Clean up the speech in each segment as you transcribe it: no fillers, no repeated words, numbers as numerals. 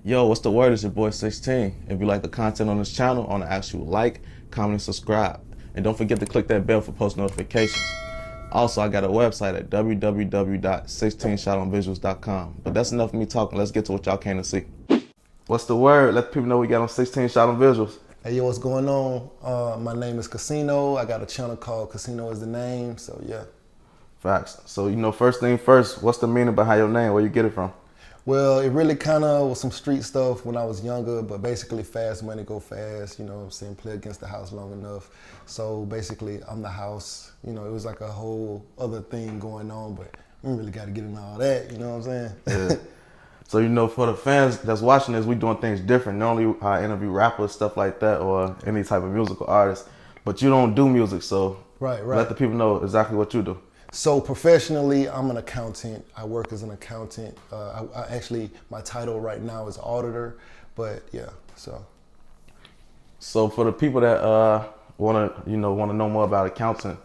Yo, what's the word? It's your boy 16. If you like the content on this channel, I want to ask you to like, comment, and subscribe. And don't forget to click that bell for post notifications. Also, I got a website at www.16shotonvisuals.com. But that's enough of me talking. Let's get to what y'all came to see. What's the word? Let the people know we got on 16 Shot on Visuals. Hey, yo, what's going on? My name is Casino. I got a channel called Casino is the Name, so yeah. Facts. So, first thing first, what's the meaning behind your name? Where you get it from? Well, it really kind of was some street stuff when I was younger, but basically fast money go fast, you know what I'm saying, play against the house long enough. So basically I'm the house, it was like a whole other thing going on, but we really got to get into all that, you know what I'm saying? Yeah. So, for the fans that's watching this, we doing things different. Normally I interview rappers, stuff like that, or any type of musical artist, but you don't do music, so right. Let the people know exactly what you do. So professionally, I'm an accountant. I work as an accountant. I actually, my title right now is auditor, but yeah, so. So for the people that want to know more about accounting,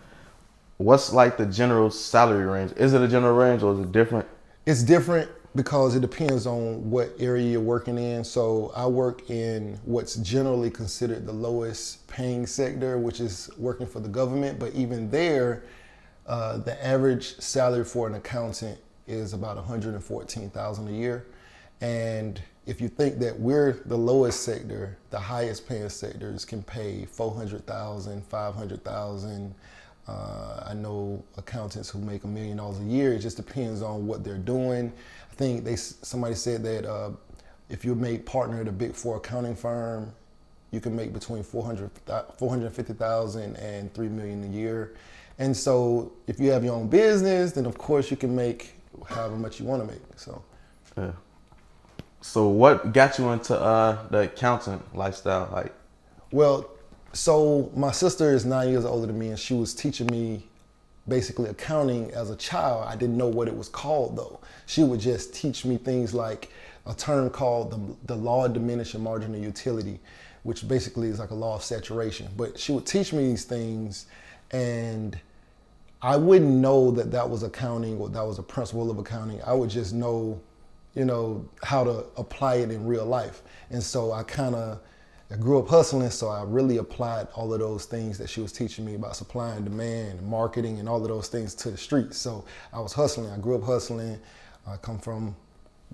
what's like the general salary range? Is it a general range or is it different? It's different because it depends on what area you're working in. So I work in what's generally considered the lowest paying sector, which is working for the government, but even there, the average salary for an accountant is about $114,000 a year. And if you think that we're the lowest sector, the highest paying sectors can pay $400,000, $500,000. I know accountants who make $1 million a year. It just depends on what they're doing. I think somebody said that if you're made partner at a Big Four accounting firm, you can make between $450,000 and $3 million a year. And so if you have your own business, then of course you can make however much you want to make. So, yeah. So what got you into the accountant lifestyle? Well, so my sister is 9 years older than me, and she was teaching me basically accounting as a child. I didn't know what it was called though. She would just teach me things like a term called the law of diminishing marginal utility, which basically is like a law of saturation. But she would teach me these things, and I wouldn't know that that was accounting or that was a principle of accounting. I would just know, how to apply it in real life. And so I grew up hustling, so I really applied all of those things that she was teaching me about supply and demand and marketing and all of those things to the streets. So I was hustling. I grew up hustling. I come from,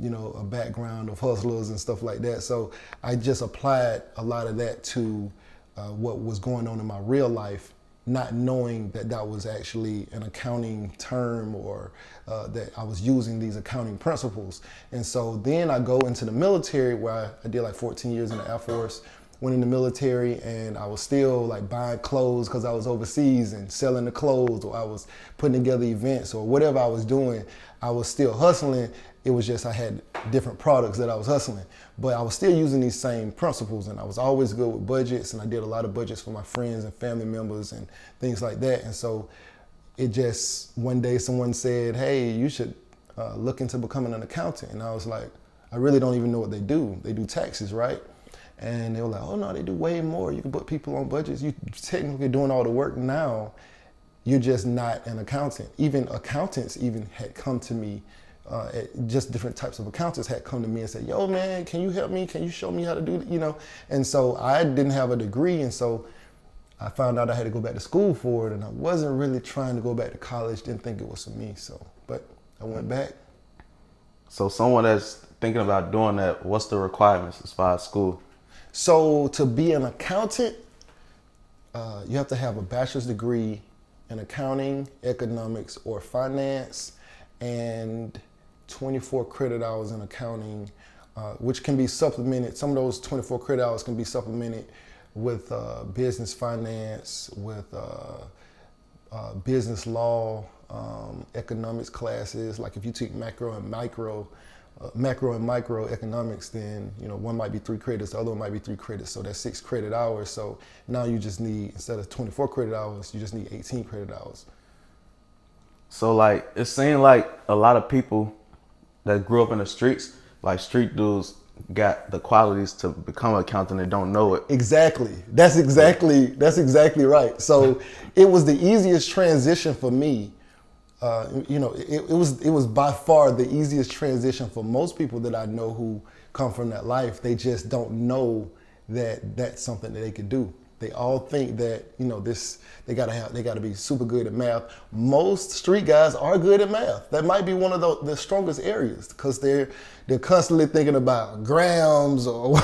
a background of hustlers and stuff like that. So I just applied a lot of that to what was going on in my real life, not knowing that that was actually an accounting term or that I was using these accounting principles. And so then I go into the military where I did like 14 years in the Air Force, went in the military, and I was still like buying clothes because I was overseas and selling the clothes, or I was putting together events or whatever I was doing, I was still hustling. It was just I had different products that I was hustling, but I was still using these same principles, and I was always good with budgets, and I did a lot of budgets for my friends and family members and things like that. And so it just, one day someone said, hey, you should look into becoming an accountant. And I was like, I really don't even know what they do. They do taxes, right? And they were like, oh no, they do way more. You can put people on budgets. You're technically doing all the work now. You're just not an accountant. Even accountants even had come to me, just different types of accountants had come to me and said, yo man, can you help me? Can you show me how to do it? And so I didn't have a degree. And so I found out I had to go back to school for it. And I wasn't really trying to go back to college. Didn't think it was for me. So, but I went back. So someone that's thinking about doing that, what's the requirements as far as school? So to be an accountant, you have to have a bachelor's degree in accounting, economics, or finance, and 24 credit hours in accounting, which can be supplemented. Some of those 24 credit hours can be supplemented with business finance, with business law, economics classes. Like if you take macro and micro economics, then one might be 3 credits, the other one might be 3 credits, so that's 6 credit hours. So now you just need, instead of 24 credit hours, you just need 18 credit hours. So it seemed like a lot of people that grew up in the streets, like street dudes, got the qualities to become an accountant and don't know it. Exactly. That's exactly right. So it was the easiest transition for me. It was by far the easiest transition for most people that I know who come from that life. They just don't know that that's something that they could do. They all think that, you know, they gotta be super good at math. Most street guys are good at math. That might be one of the strongest areas, because they're constantly thinking about grams or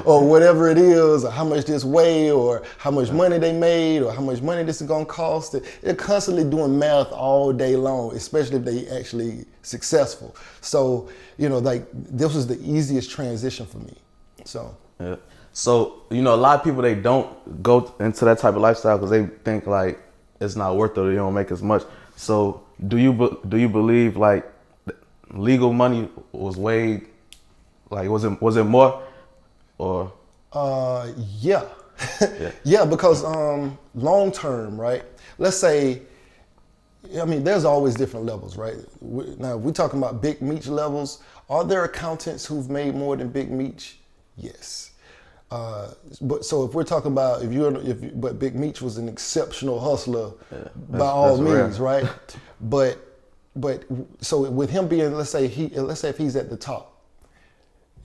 or whatever it is, or how much this weigh, or how much money they made, or how much money this is gonna cost. They're constantly doing math all day long, especially if they actually successful. So, you know, like, this was the easiest transition for me. So. Yeah. So, you know, a lot of people, they don't go into that type of lifestyle because they think like it's not worth it, or they don't make as much. So do you believe like legal money was way, like, was it more, or? Yeah. Yeah, because long term, right? Let's say, I mean, there's always different levels, right? Now, if we're talking about Big Meech levels, are there accountants who've made more than Big Meech? Yes. But so if we're talking about but Big Meech was an exceptional hustler, by all means, rare. Right? But so with him being, let's say if he's at the top,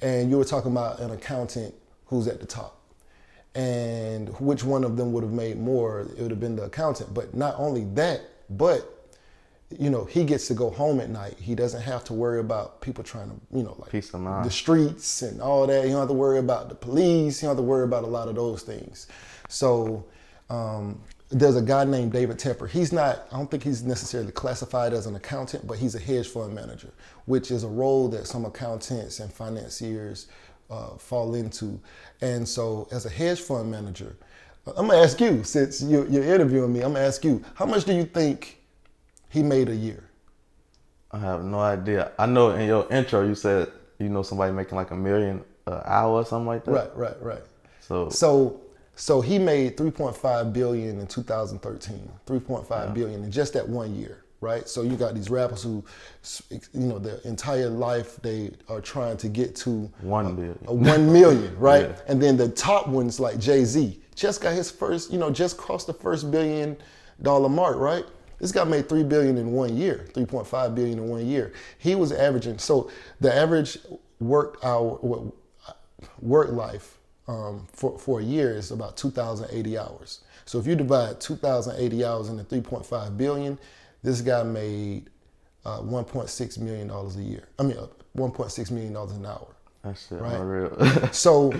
and you were talking about an accountant who's at the top, and which one of them would have made more? It would have been the accountant. But not only that, but, you know, he gets to go home at night. He doesn't have to worry about people trying to, you know, like peace of mind, the streets and all that. You don't have to worry about the police. You don't have to worry about a lot of those things. So there's a guy named David Tepper. I don't think he's necessarily classified as an accountant, but he's a hedge fund manager, which is a role that some accountants and financiers fall into. And so as a hedge fund manager, I'm gonna ask you, since you're interviewing me, I'm gonna ask you, how much do you think he made a year? I have no idea. I know in your intro you said, you know, somebody making like $1 million an hour or something like that. Right. So he made 3.5 billion in 2013. 3.5 billion in just that 1 year, right? So you got these rappers who, you know, their entire life they are trying to get to 1 billion. 1 million, right? Yeah. And then the top ones like Jay-Z just got his first, you know, just crossed the first $1 billion mark, right? This guy made 3 billion in 1 year, 3.5 billion in 1 year. He was averaging, so the average work life for a year is about 2,080 hours. So if you divide 2,080 hours into 3.5 billion, this guy made $1.6 million a year. I mean, $1.6 million an hour. That shit right? unreal. So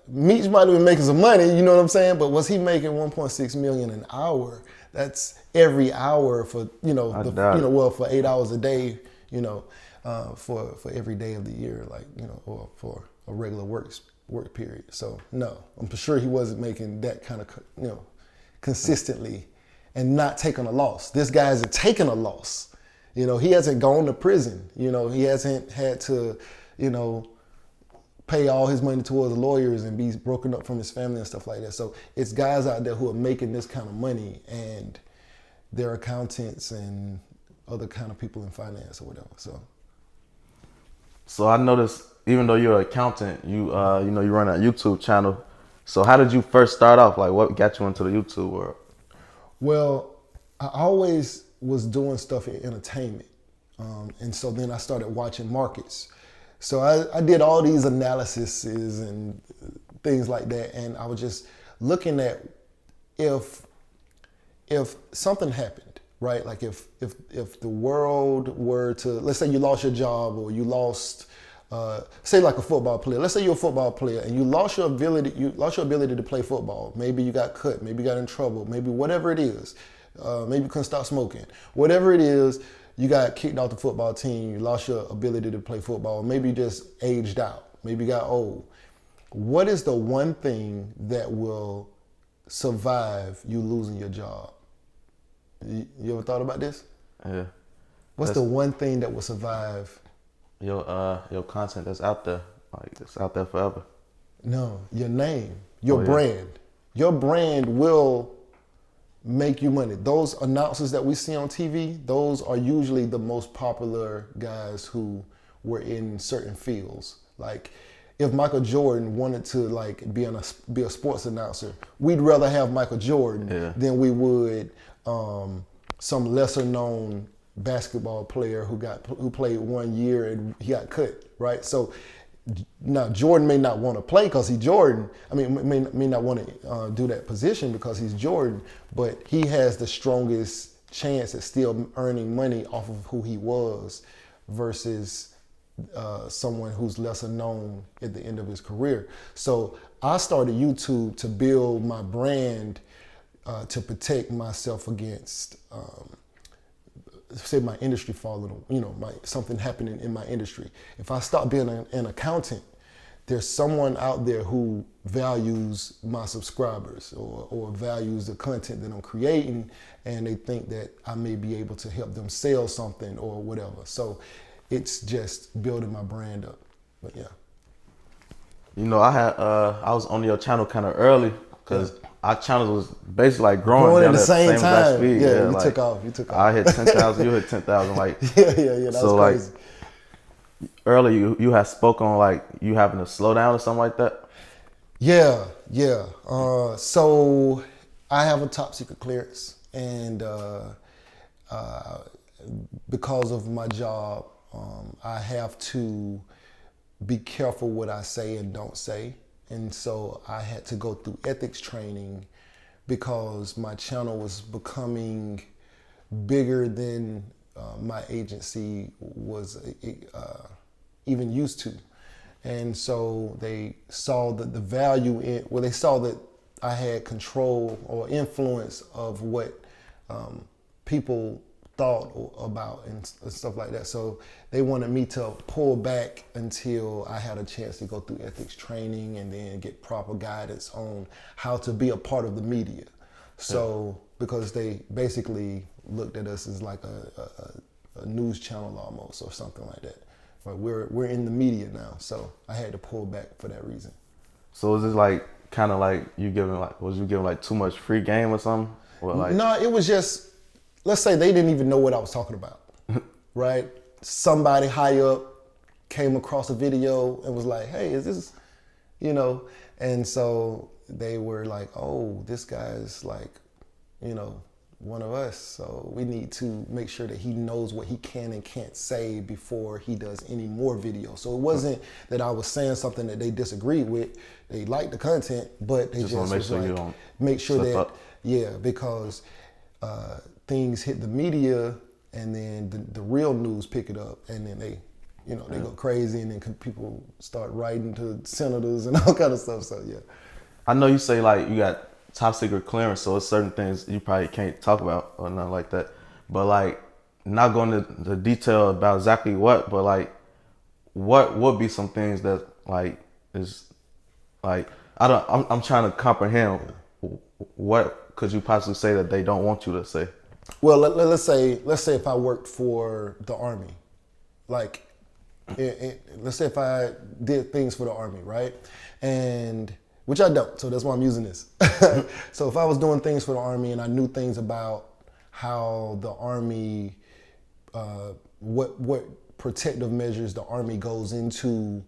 Meech might have been making some money, you know what I'm saying? But was he making 1.6 million an hour? That's every hour for, you know, for 8 hours a day, you know, for every day of the year, like, you know, or for a regular work period. So no, I'm sure he wasn't making that kind of, you know, consistently and not taking a loss. This guy hasn't taken a loss. You know, he hasn't gone to prison. You know, he hasn't had to, you know, pay all his money towards lawyers and be broken up from his family and stuff like that. So it's guys out there who are making this kind of money, and they're accountants and other kind of people in finance or whatever. So I noticed, even though you're an accountant, you know, you run a YouTube channel. So how did you first start off? Like, what got you into the YouTube world? Well, I always was doing stuff in entertainment. And so then I started watching markets. So I did all these analyses and things like that. And I was just looking at if something happened, right? Like if the world were to, let's say you lost your job, or you lost, say like a football player. Let's say you're a football player and you lost your ability to play football. Maybe you got cut, maybe you got in trouble, maybe whatever it is. Maybe you couldn't stop smoking. Whatever it is, you got kicked off the football team, you lost your ability to play football, maybe you just aged out, maybe you got old. What is the one thing that will survive you losing your job? You ever thought about this? Yeah. What's the one thing that will survive? Your content that's out there, like it's out there forever. No, your name, your brand. Your brand will make you money. Those announcers that we see on TV, those are usually the most popular guys who were in certain fields. Like if Michael Jordan wanted to like be a sports announcer, we'd rather have Michael Jordan than we would some lesser known basketball player who played 1 year and he got cut, right? So now Jordan may not want to play because he's Jordan. I mean, may not want to do that position because he's Jordan, but he has the strongest chance at still earning money off of who he was versus someone who's lesser known at the end of his career. So I started YouTube to build my brand, to protect myself against, say, my industry falling, something happening in my industry. If I stop being an accountant, there's someone out there who values my subscribers or values the content that I'm creating, and they think that I may be able to help them sell something or whatever. So it's just building my brand up. But yeah. I was on your channel kind of early because our channel was basically like growing at down the at same time. speed. Yeah, you like, took off. I hit 10,000, you hit 10,000. Like yeah, that so was crazy. Like earlier you had spoke on like you having to slow down or something like that. Yeah. So I have a top secret clearance, and because of my job, I have to be careful what I say and don't say. And so I had to go through ethics training because my channel was becoming bigger than my agency was even used to. And so they saw that the value they saw that I had control or influence of what people thought about and stuff like that. So they wanted me to pull back until I had a chance to go through ethics training and then get proper guidance on how to be a part of the media. So because they basically looked at us as like a news channel almost or something like that. But we're in the media now, so I had to pull back for that reason. So is this like kind of like was you giving like too much free game or something? Or like No, it was just, let's say they didn't even know what I was talking about, right? Somebody high up came across a video and was like, hey, is this, and so they were like, oh, this guy's like, one of us. So we need to make sure that he knows what he can and can't say before he does any more videos. So it wasn't that I was saying something that they disagreed with. They liked the content, but they just want to was like, make sure that, up. because things hit the media and then the real news pick it up, and then they go crazy, and then people start writing to senators and all kind of stuff. So yeah. I know you say like you got top secret clearance, so it's certain things you probably can't talk about or nothing like that. But like, not going into the detail about exactly what, but like, what would be some things that like is like I'm trying to comprehend what could you possibly say that they don't want you to say. Well, let's say if I worked for the Army, like, let's say if I did things for the Army, right? And which I don't, so that's why I'm using this. So if I was doing things for the Army and I knew things about how the Army, what protective measures the Army goes into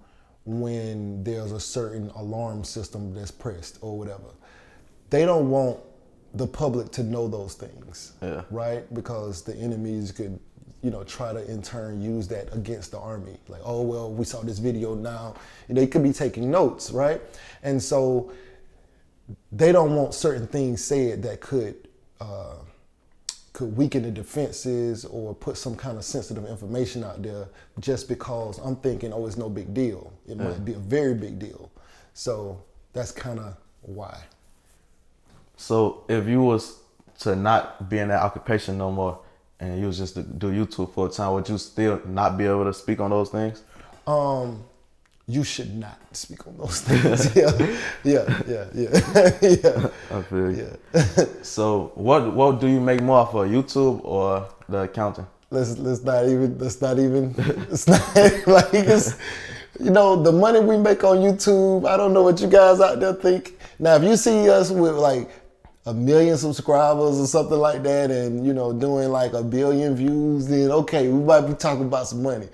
when there's a certain alarm system that's pressed or whatever, they don't want the public to know those things, right? Because the enemies could, try to in turn use that against the Army. Like, oh, well, we saw this video now. They could be taking notes, right? And so they don't want certain things said that could weaken the defenses or put some kind of sensitive information out there just because I'm thinking, oh, it's no big deal. It might be a very big deal. So that's kind of why. So if you was to not be in that occupation no more and you was just to do YouTube full time, would you still not be able to speak on those things? You should not speak on those things. Yeah. I feel you. So what do you make more for, YouTube or the accounting? Let's not even it's not like it's, the money we make on YouTube, I don't know what you guys out there think. Now if you see us with like 1 million subscribers or something like that and doing like 1 billion views, then okay, we might be talking about some money.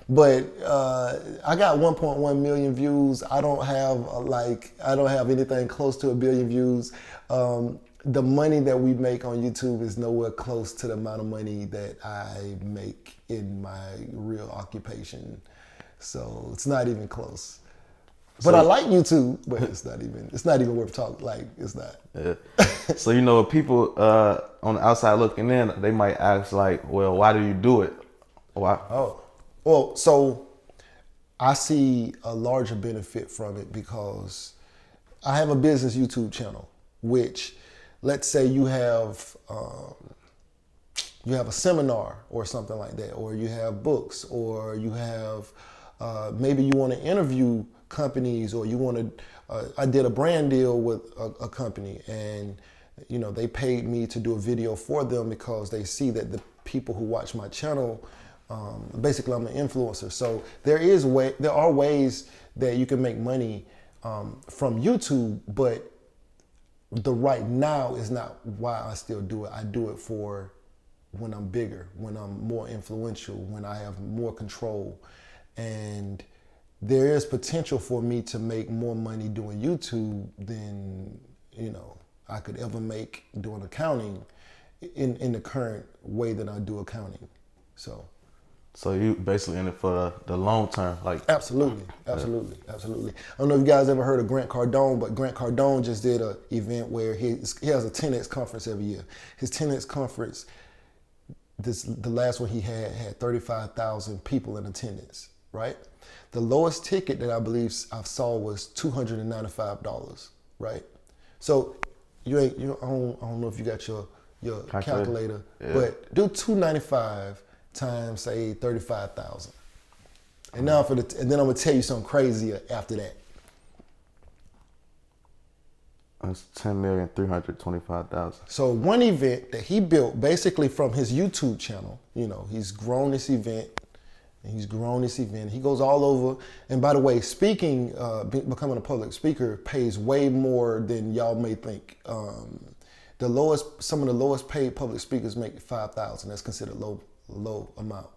But I got 1.1 million views. I don't have anything close to 1 billion views. the money that we make on YouTube is nowhere close to the amount of money that I make in my real occupation. So it's not even close. But I like YouTube, but it's not even worth talking. Like, it's not. Yeah. So, you know, people on the outside looking in, they might ask like, well, why do you do it? Why? Oh, well, so I see a larger benefit from it because I have a business YouTube channel, which, let's say you have a seminar or something like that, or you have books, or you have maybe you want to interview companies, or you want to. I did a brand deal with a company, and you know they paid me to do a video for them because they see that the people who watch my channel. Basically, I'm an influencer, so there are ways that you can make money from YouTube, but the right now is not why I still do it. I do it for when I'm bigger, when I'm more influential, when I have more control, and there is potential for me to make more money doing YouTube than I could ever make doing accounting in the current way that I do accounting. So you basically in it for the long term, like Absolutely. I don't know if you guys ever heard of Grant Cardone, but Grant Cardone just did an event where he has a 10X conference every year. His 10X conference, the last one he had 35,000 people in attendance, right? The lowest ticket that I believe I saw was $295, right? So I don't know if you got your calculator, yeah. but do $295 times say 35,000. And now and then I'm gonna tell you something crazy after that. That's 10,325,000. So one event that he built basically from his YouTube channel, he's grown this event. He goes all over. And by the way, speaking, becoming a public speaker pays way more than y'all may think. Some of the lowest paid public speakers make 5,000. That's considered low amount.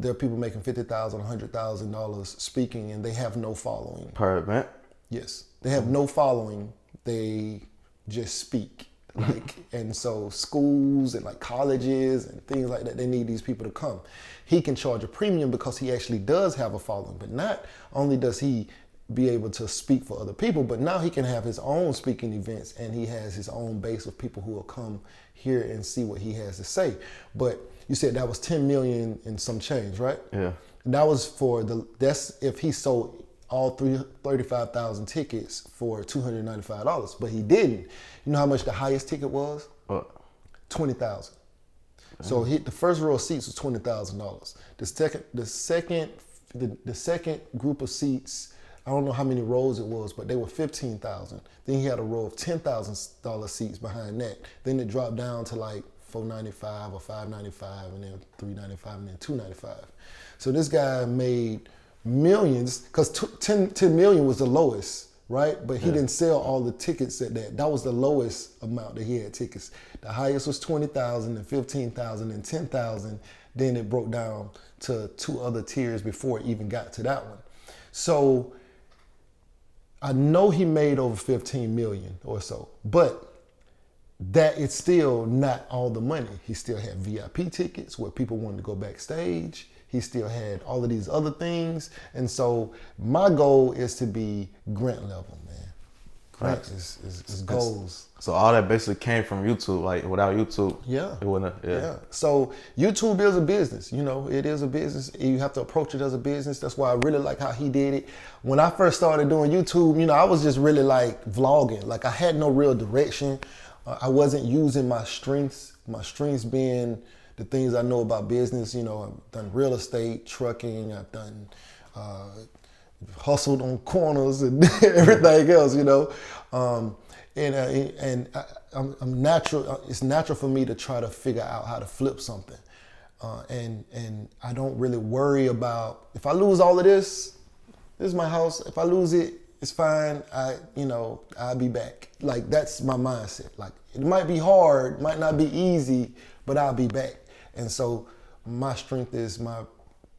There are people making $50,000, $100,000 speaking, and they have no following. Per event? Yes, they have no following. They just speak. And so schools and colleges and things like that, they need these people to come. He can charge a premium because he actually does have a following. But not only does he be able to speak for other people, but now he can have his own speaking events, and he has his own base of people who will come here and see what he has to say. But you said that was 10 million and some change, right? Yeah. That was that's if he sold all 35,000 tickets for $295, but he didn't. You know how much the highest ticket was? What? 20,000. So the first row of seats was $20,000. The second group of seats, I don't know how many rows it was, but they were 15,000. Then he had a row of $10,000 seats behind that. Then it dropped down to $495 or $595, and then $395, and then $295. So this guy made millions, because 10 million was the lowest, right? But he didn't sell all the tickets at that. That was the lowest amount that he had tickets. The highest was 20,000 and 15,000 and 10,000. Then it broke down to two other tiers before it even got to that one. So I know he made over 15 million or so, but that is still not all the money. He still had VIP tickets where people wanted to go backstage. He still had all of these other things. And so my goal is to be Grant level, man. Grant is goals. So all that basically came from YouTube. Without YouTube, it wouldn't have, yeah. So YouTube is a business. It is a business. You have to approach it as a business. That's why I really like how he did it. When I first started doing YouTube, I was just really vlogging. I had no real direction. I wasn't using my strengths. My strengths being the things I know about business. I've done real estate, trucking. I've done hustled on corners and everything else. I'm natural. It's natural for me to try to figure out how to flip something, and I don't really worry about if I lose all of this. This is my house. If I lose it, it's fine. I'll be back. That's my mindset. It might be hard, might not be easy, but I'll be back. And so my strength is my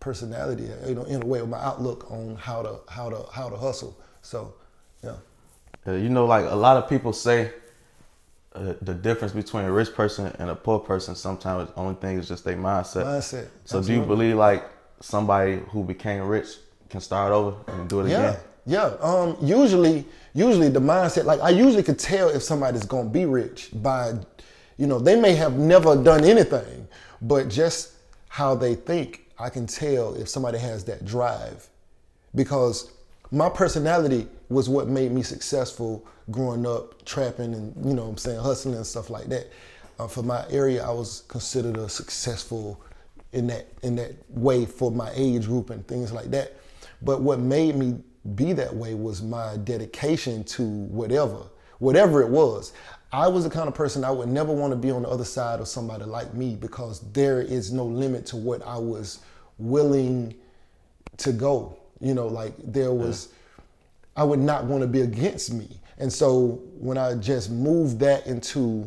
personality, in a way, or my outlook on how to hustle. So, yeah. A lot of people say the difference between a rich person and a poor person, sometimes the only thing is just their mindset. Mindset. So Absolutely. do you believe like somebody who became rich can start over and do it again? Yeah. Usually the mindset, like I usually could tell if somebody's gonna be rich by, they may have never done anything, but just how they think, I can tell if somebody has that drive. Because my personality was what made me successful growing up, trapping and, hustling and stuff like that. For my area, I was considered a successful in that way for my age group and things like that. But what made me be that way was my dedication to whatever it was. I was the kind of person I would never want to be on the other side of somebody like me, because there is no limit to what I was willing to go. I would not want to be against me. And so when I just moved that into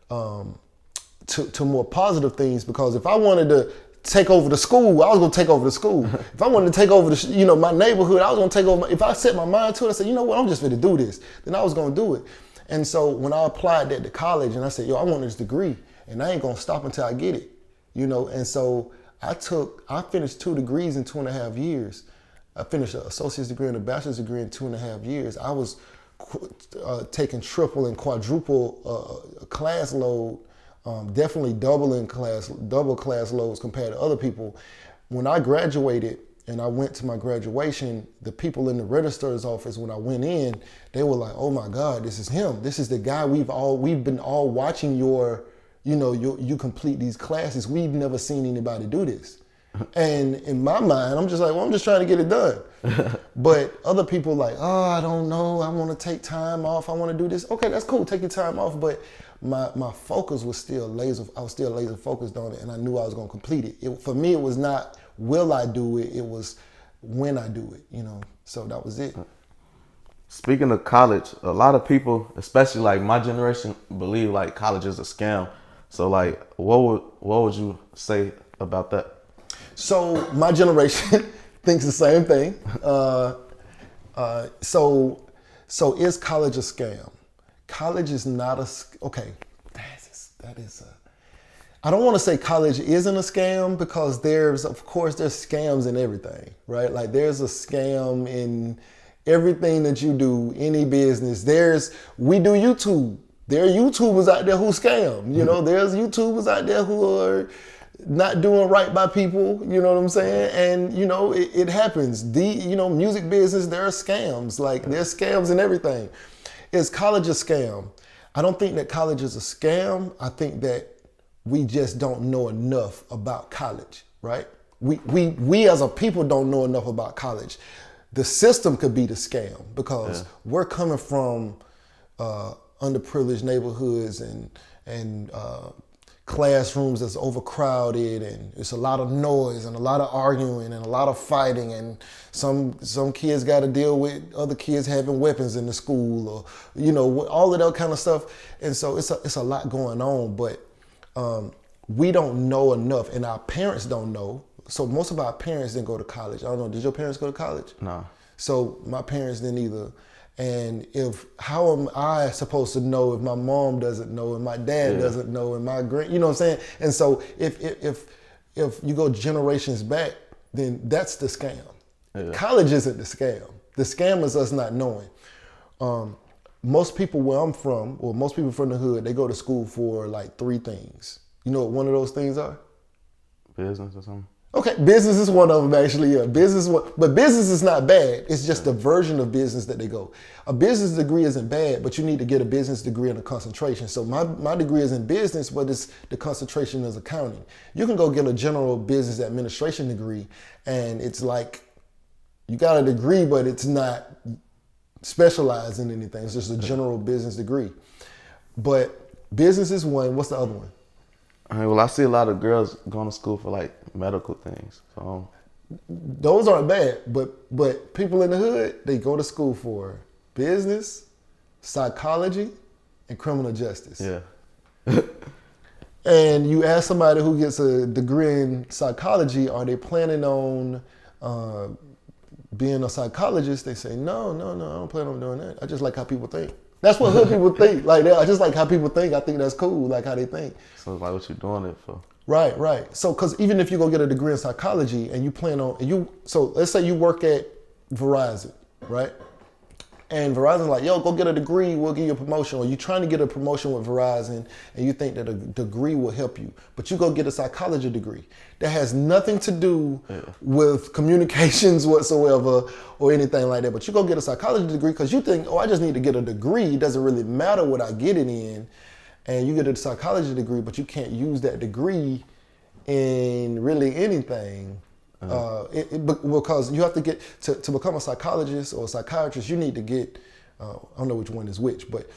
to more positive things, because if I wanted to take over the school, I was gonna take over the school. If I wanted to take over my neighborhood, I was gonna take over. If I set my mind to it, I said, you know what, I'm just gonna do this, then I was gonna do it. And so when I applied that to college and I said, I want this degree and I ain't gonna stop until I get it, and so I finished 2 degrees in 2.5 years. I finished an associate's degree and a bachelor's degree in 2.5 years. I was taking triple and quadruple class load, definitely double class loads compared to other people. When I graduated and I went to my graduation, the people in the registrar's office, when I went in, they were like, oh my God, this is him. This is the guy we've been all watching you complete these classes. We've never seen anybody do this. And in my mind, I'm just like, well, I'm just trying to get it done. But other people like, I don't know. I want to take time off. I want to do this. Okay, that's cool. Take your time off. But my focus was still laser. I was still laser focused on it, and I knew I was going to complete it. For me, it was not will I do it. It was when I do it. So that was it. Speaking of college, a lot of people, especially like my generation, believe like college is a scam. So like, what would you say about that? So my generation thinks the same thing. So is college a scam? College is not okay. That is I don't want to say college isn't a scam, because there's scams in everything, right? Like there's a scam in everything that you do, any business. We do YouTube. There are YouTubers out there who scam. There's YouTubers out there who are not doing right by people, you know what I'm saying? And, it happens. Music business, there are scams. Like, there's scams in everything. Is college a scam? I don't think that college is a scam. I think that we just don't know enough about college, right? We as a people don't know enough about college. The system could be the scam, because we're coming from underprivileged neighborhoods and classrooms that's overcrowded, and it's a lot of noise and a lot of arguing and a lot of fighting, and some kids got to deal with other kids having weapons in the school, or all of that kind of stuff. And so it's a lot going on, but we don't know enough, and our parents don't know. So most of our parents didn't go to college. I don't know, did your parents go to college? No. So my parents didn't either. And how am I supposed to know if my mom doesn't know and my dad doesn't know and my you know what I'm saying? And so if you go generations back, then that's the scam. Yeah. College isn't the scam. The scam is us not knowing. Most people where I'm from, or most people from the hood, they go to school for like 3 things. You know what one of those things are? Business or something. Okay, business is one of them actually, yeah. But business is not bad. It's just the version of business that they go. A business degree isn't bad, but you need to get a business degree and a concentration. So my degree is in business, but the concentration is accounting. You can go get a general business administration degree, and it's like, you got a degree, but it's not specialized in anything. It's just a general business degree. But business is one. What's the other one? Well, I see a lot of girls going to school for like medical things. So those aren't bad, but people in the hood, they go to school for business, psychology, and criminal justice. Yeah. And you ask somebody who gets a degree in psychology, are they planning on being a psychologist? They say, no, I don't plan on doing that. I just like how people think. That's what hood people think. Like, just like how people think, I think that's cool, like how they think. So it's like, what you doing it for? Right, right. So, because even if you go get a degree in psychology and you plan on, so let's say you work at Verizon, right? And Verizon's like, yo, go get a degree, we'll give you a promotion. Or you're trying to get a promotion with Verizon and you think that a degree will help you. But you go get a psychology degree. That has nothing to do with communications whatsoever or anything like that. But you go get a psychology degree because you think, oh, I just need to get a degree. It doesn't really matter what I get it in. And you get a psychology degree, but you can't use that degree in really anything. Because you have to get to become a psychologist or a psychiatrist, you need to get I don't know which one is which, but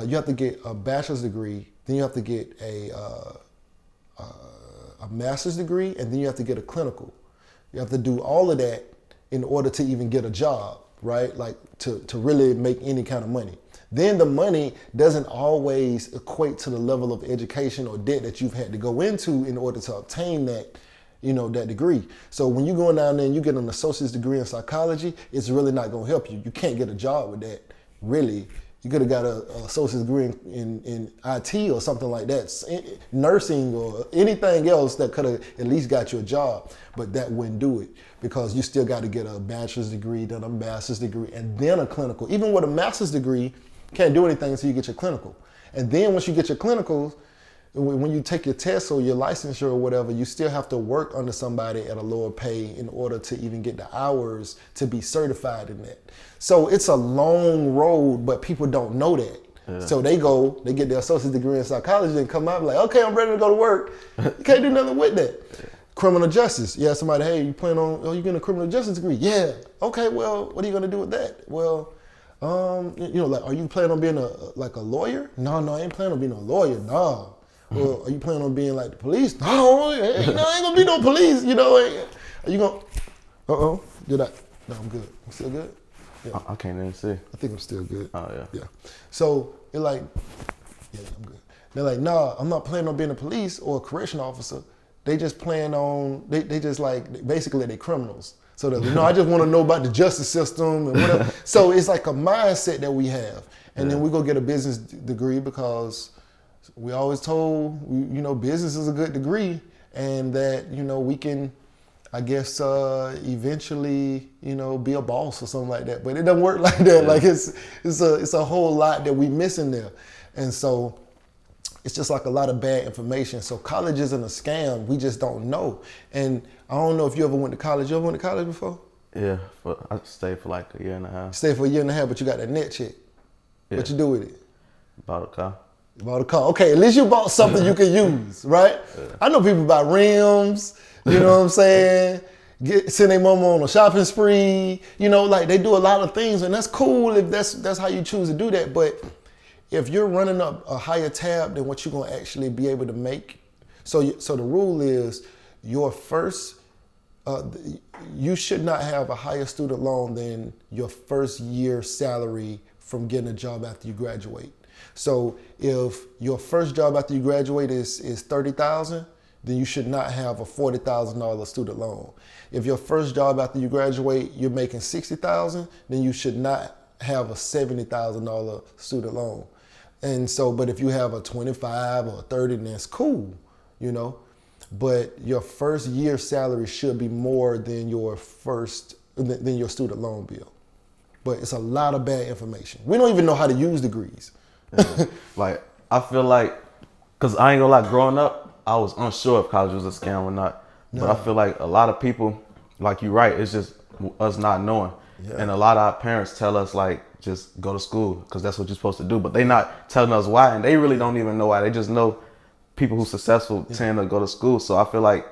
you have to get a bachelor's degree, then you have to get a master's degree, and then you have to get a clinical. You have to do all of that in order to even get a job, right? Like to really make any kind of money. Then the money doesn't always equate to the level of education or debt that you've had to go into in order to obtain that, that degree. So when you're going down there and you get an associate's degree in psychology, it's really not going to help you. You can't get a job with that, really. You could have got an associate's degree in IT or something like that, nursing or anything else that could have at least got you a job, but that wouldn't do it because you still got to get a bachelor's degree, then a master's degree, and then a clinical. Even with a master's degree, can't do anything until you get your clinical. And then once you get your clinicals, when you take your test or your licensure or whatever, you still have to work under somebody at a lower pay in order to even get the hours to be certified in that. So it's a long road, but people don't know that. Yeah. So they get their associate's degree in psychology and come out and like, okay, I'm ready to go to work. You can't do nothing with that. Yeah. Criminal justice. Yeah, somebody, hey, you getting a criminal justice degree? Yeah. Okay, well, what are you gonna do with that? Well, like, are you planning on being a lawyer? No, I ain't planning on being a lawyer, no. Well, are you planning on being like the police? No, I ain't gonna be no police, Are you gonna, did I? No, I'm good. I'm still good? Yeah. I can't even see. I think I'm still good. Oh, yeah. Yeah. So, they're like, yeah, I'm good. They're like, nah, I'm not planning on being a police or a correction officer. They just plan on, they just like, basically they're criminals. So that, I just want to know about the justice system and whatever. So it's like a mindset that we have. And then we go get a business degree because we always told, business is a good degree and that, we can, I guess, eventually, be a boss or something like that. But it doesn't work like that. Yeah. Like it's a whole lot that we missing there. And so it's just like a lot of bad information. So college isn't a scam. We just don't know. And I don't know if you ever went to college. You ever went to college before? Yeah, but I stayed for like a year and a half. Stayed for a year and a half, but you got that net check. Yeah. What you do with it? Bought a car. You bought a car. Okay, at least you bought something you can use, right? Yeah. I know people buy rims, you know what I'm saying? Send their mama on a shopping spree, like they do a lot of things, and that's cool if that's how you choose to do that. But if you're running up a higher tab than what you're gonna actually be able to make, so the rule is your first, you should not have a higher student loan than your first year salary from getting a job after you graduate. So if your first job after you graduate is $30,000, then you should not have a $40,000 student loan. If your first job after you graduate, you're making $60,000, then you should not have a $70,000 student loan. And so, but if you have a 25 or 30, then that's cool, But your first year salary should be more than your than your student loan bill. But it's a lot of bad information. We don't even know how to use degrees. Yeah. Like, I feel like, because I ain't gonna lie, growing up, I was unsure if college was a scam or not. No. But I feel like a lot of people, like you're right, it's just us not knowing. Yeah. And a lot of our parents tell us, like, just go to school because that's what you're supposed to do. But they not telling us why, and they really don't even know why. They just know people who's successful tend to go to school. So I feel like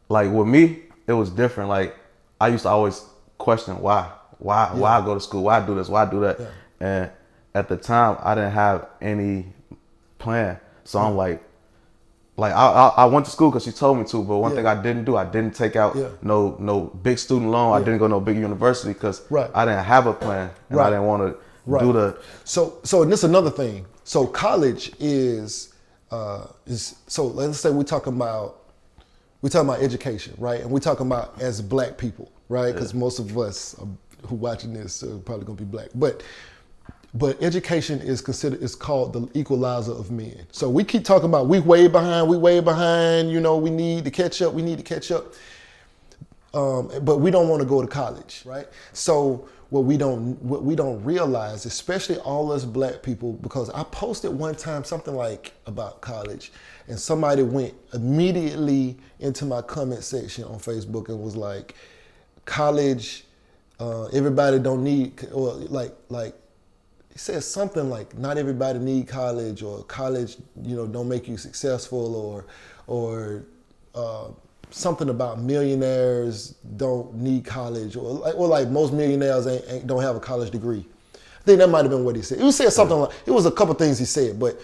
with me, it was different. Like, I used to always question why I go to school, why I do this, why I do that. Yeah. And at the time, I didn't have any plan. So I'm like I went to school because she told me to, but one thing I didn't do, I didn't take out no big student loan. I didn't go to no big university because I didn't have a plan and I didn't want to do the. So and this is another thing. So college is so let's say we're talking about education, right? And we're talking about as black people, right? Because most of us who watching this are probably gonna be black, but But education is called the equalizer of men. So we keep talking about we way behind, you know, we need to catch up. But we don't want to go to college, right? So what we don't realize, especially all us black people, because I posted one time something like about college, and somebody went immediately into my comment section on Facebook and was like, college, everybody don't need, or like he said something like, not everybody need college, or college, you know, don't make you successful, or something about millionaires don't need college, or like most millionaires don't have a college degree. I think that might have been what he said. He said something like, it was a couple things he said, but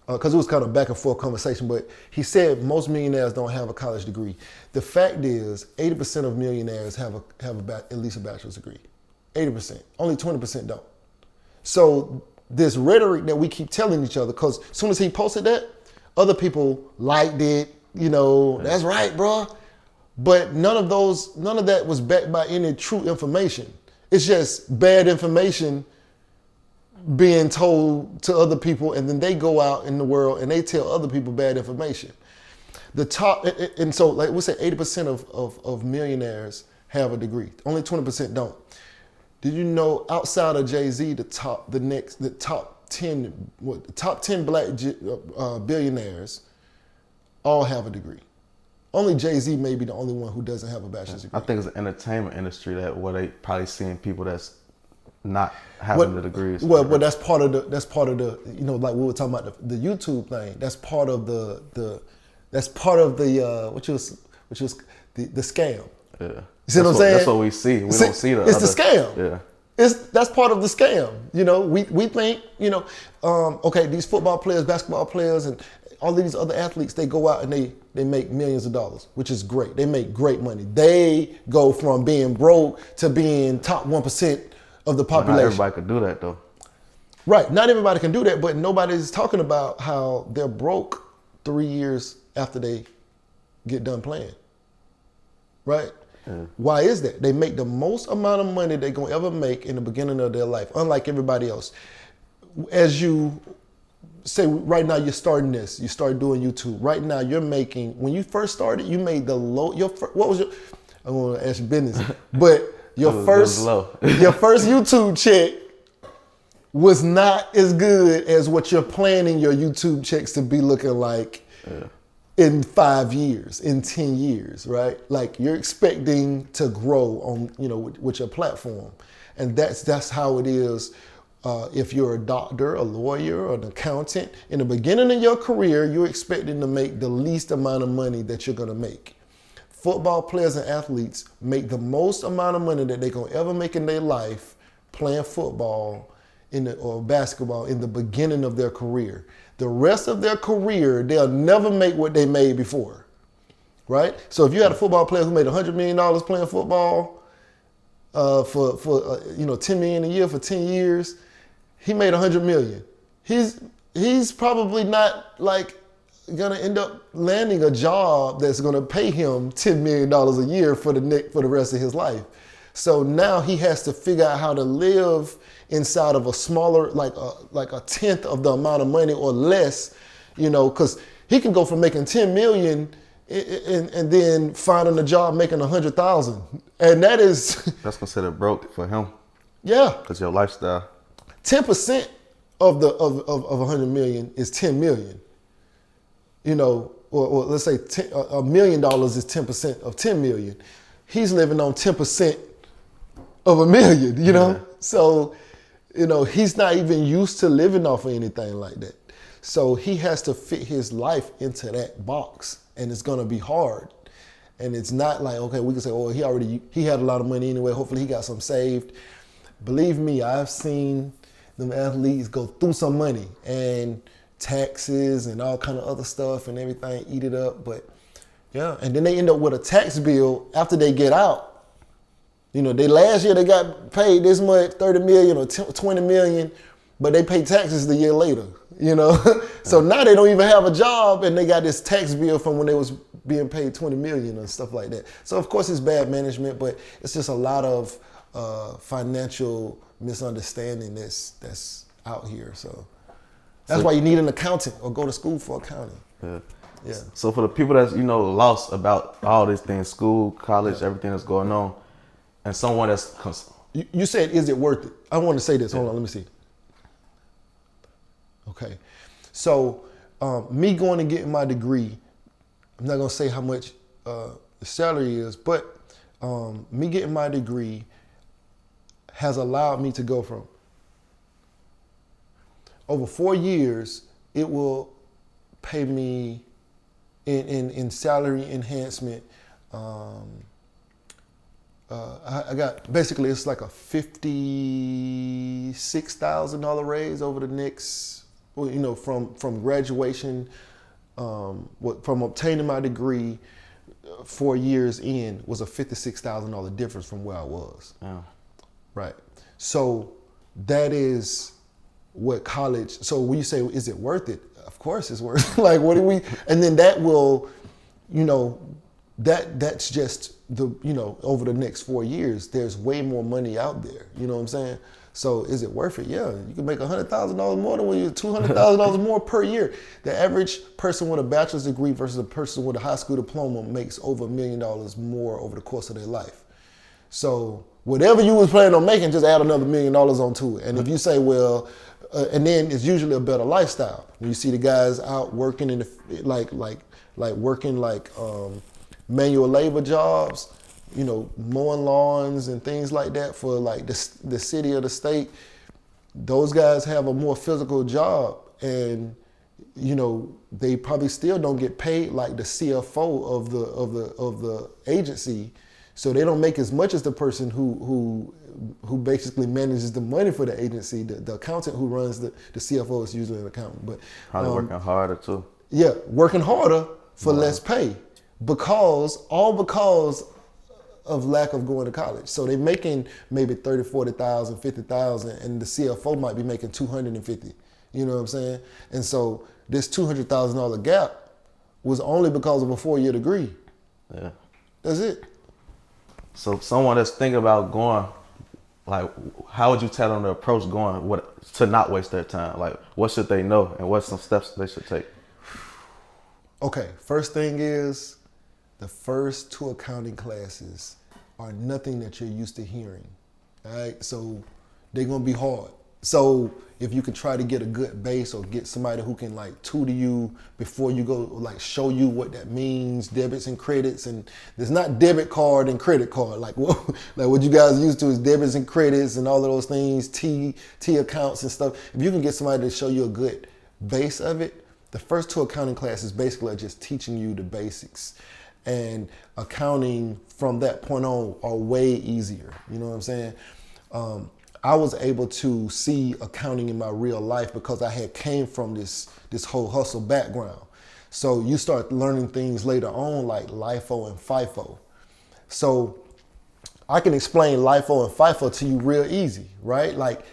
because it was kind of back and forth conversation, but he said most millionaires don't have a college degree. The fact is, 80% of millionaires have at least a bachelor's degree. 80%. Only 20% don't. So this rhetoric that we keep telling each other, because as soon as he posted that, other people liked it, you know, that's right, bro. But none of that was backed by any true information. It's just bad information being told to other people, and then they go out in the world and they tell other people bad information. And so like we say 80% of millionaires have a degree. Only 20% don't. Did you know outside of Jay-Z, the top 10 black billionaires all have a degree? Only Jay-Z may be the only one who doesn't have a bachelor's degree. I think it's the entertainment industry where they probably seeing people that's not having the degrees. Well, that's part of the you know, like we were talking about the YouTube thing. That's part of the which was the scam. Yeah. You see what I'm saying? That's what we see. We don't see It's the scam. Yeah. That's part of the scam. You know, we think, you know, okay, these football players, basketball players, and all these other athletes, they go out and they make millions of dollars, which is great. They make great money. They go from being broke to being top 1% of the population. Not everybody could do that though. Right, not everybody can do that, but nobody's talking about how they're broke 3 years after they get done playing. Right? Yeah. Why is that? They make the most amount of money they're gonna ever make in the beginning of their life, unlike everybody else. As you say, right now you're starting this, you start doing YouTube. Right now you're making, when you first started, you made the low, what was your, I want to ask you business, but your first YouTube check was not as good as what you're planning your YouTube checks to be looking like in 5 years, in 10 years, right? Like you're expecting to grow on, you know, with your platform. And that's how it is. If you're a doctor, a lawyer, or an accountant, in the beginning of your career, you're expecting to make the least amount of money that you're gonna make. Football players and athletes make the most amount of money that they're gonna ever make in their life playing football or basketball in the beginning of their career. The rest of their career, they'll never make what they made before, right? So if you had a football player who made $100 million playing football for $10 million a year for 10 years, he made $100 million. He's probably not like gonna end up landing a job that's gonna pay him $10 million a year for the rest of his life. So now he has to figure out how to live inside of a smaller, like a tenth of the amount of money or less, you know, because he can go from making 10 million and then finding a job making 100,000, and that's considered broke for him. Yeah, because your lifestyle. 10% of 100 million is 10 million. You know, or let's say $1 million is 10% of 10 million. He's living on 10% of $1 million. You know, so you know he's not even used to living off of anything like that. So he has to fit his life into that box, and it's gonna be hard. And it's not like, okay, we can say, oh, he had a lot of money anyway. Hopefully he got some saved. Believe me, I've seen them athletes go through some money and taxes and all kind of other stuff and everything, eat it up. But yeah, and then they end up with a tax bill after they get out. You know, last year they got paid this much, 30 million or 20 million, but they pay taxes the year later, you know? So now they don't even have a job and they got this tax bill from when they was being paid 20 million and stuff like that. So of course it's bad management, but it's just a lot of financial misunderstanding that's out here. So that's why you need an accountant or go to school for accounting. Yeah. Yeah. So for the people that's, lost about all these things, school, college, everything that's going on, and someone that's... You said, is it worth it? I want to say this. Hold on, let me see. Okay. So me going and getting my degree, I'm not going to say how much the salary is, but me getting my degree has allowed me to go from over 4 years, it will pay me in salary enhancement. I got, basically it's like a $56,000 raise over the next, from graduation, from obtaining my degree 4 years in was a $56,000 difference from where I was. Yeah. Right. So that is what college, so when you say, is it worth it? Of course it's worth it. Like, what do we, and then that will, that's just the, over the next 4 years, there's way more money out there. You know what I'm saying? So is it worth it? Yeah, you can make $100,000 more than when you're $200,000 more per year. The average person with a bachelor's degree versus a person with a high school diploma makes over $1 million more over the course of their life. So whatever you was planning on making, just add another $1 million onto it. And if you say, well, and then it's usually a better lifestyle. When you see the guys out working in the working manual labor jobs, mowing lawns and things like that for like the city or the state, those guys have a more physical job, and they probably still don't get paid like the CFO of the agency. So they don't make as much as the person who basically manages the money for the agency. The accountant who runs the CFO is usually an accountant. But probably working harder too. Yeah, working harder for less pay because of lack of going to college. So they're making maybe 30, 40,000, 50,000, and the CFO might be making 250. You know what I'm saying? And so this $200,000 gap was only because of a 4-year degree. Yeah. That's it. So someone that's thinking about going, like, how would you tell them to approach going to not waste their time? Like, what should they know and what's some steps they should take? Okay, first thing is the first 2 accounting classes are nothing that you're used to hearing. All right, so they're gonna be hard. So if you can try to get a good base or get somebody who can like tutor you before you go, like show you what that means, debits and credits, and there's not debit card and credit card. Like what you guys used to is debits and credits and all of those things, T accounts and stuff. If you can get somebody to show you a good base of it, the first 2 accounting classes basically are just teaching you the basics. And accounting from that point on are way easier. You know what I'm saying? I was able to see accounting in my real life because I had came from this whole hustle background. So you start learning things later on like LIFO and FIFO. So I can explain LIFO and FIFO to you real easy, right? Like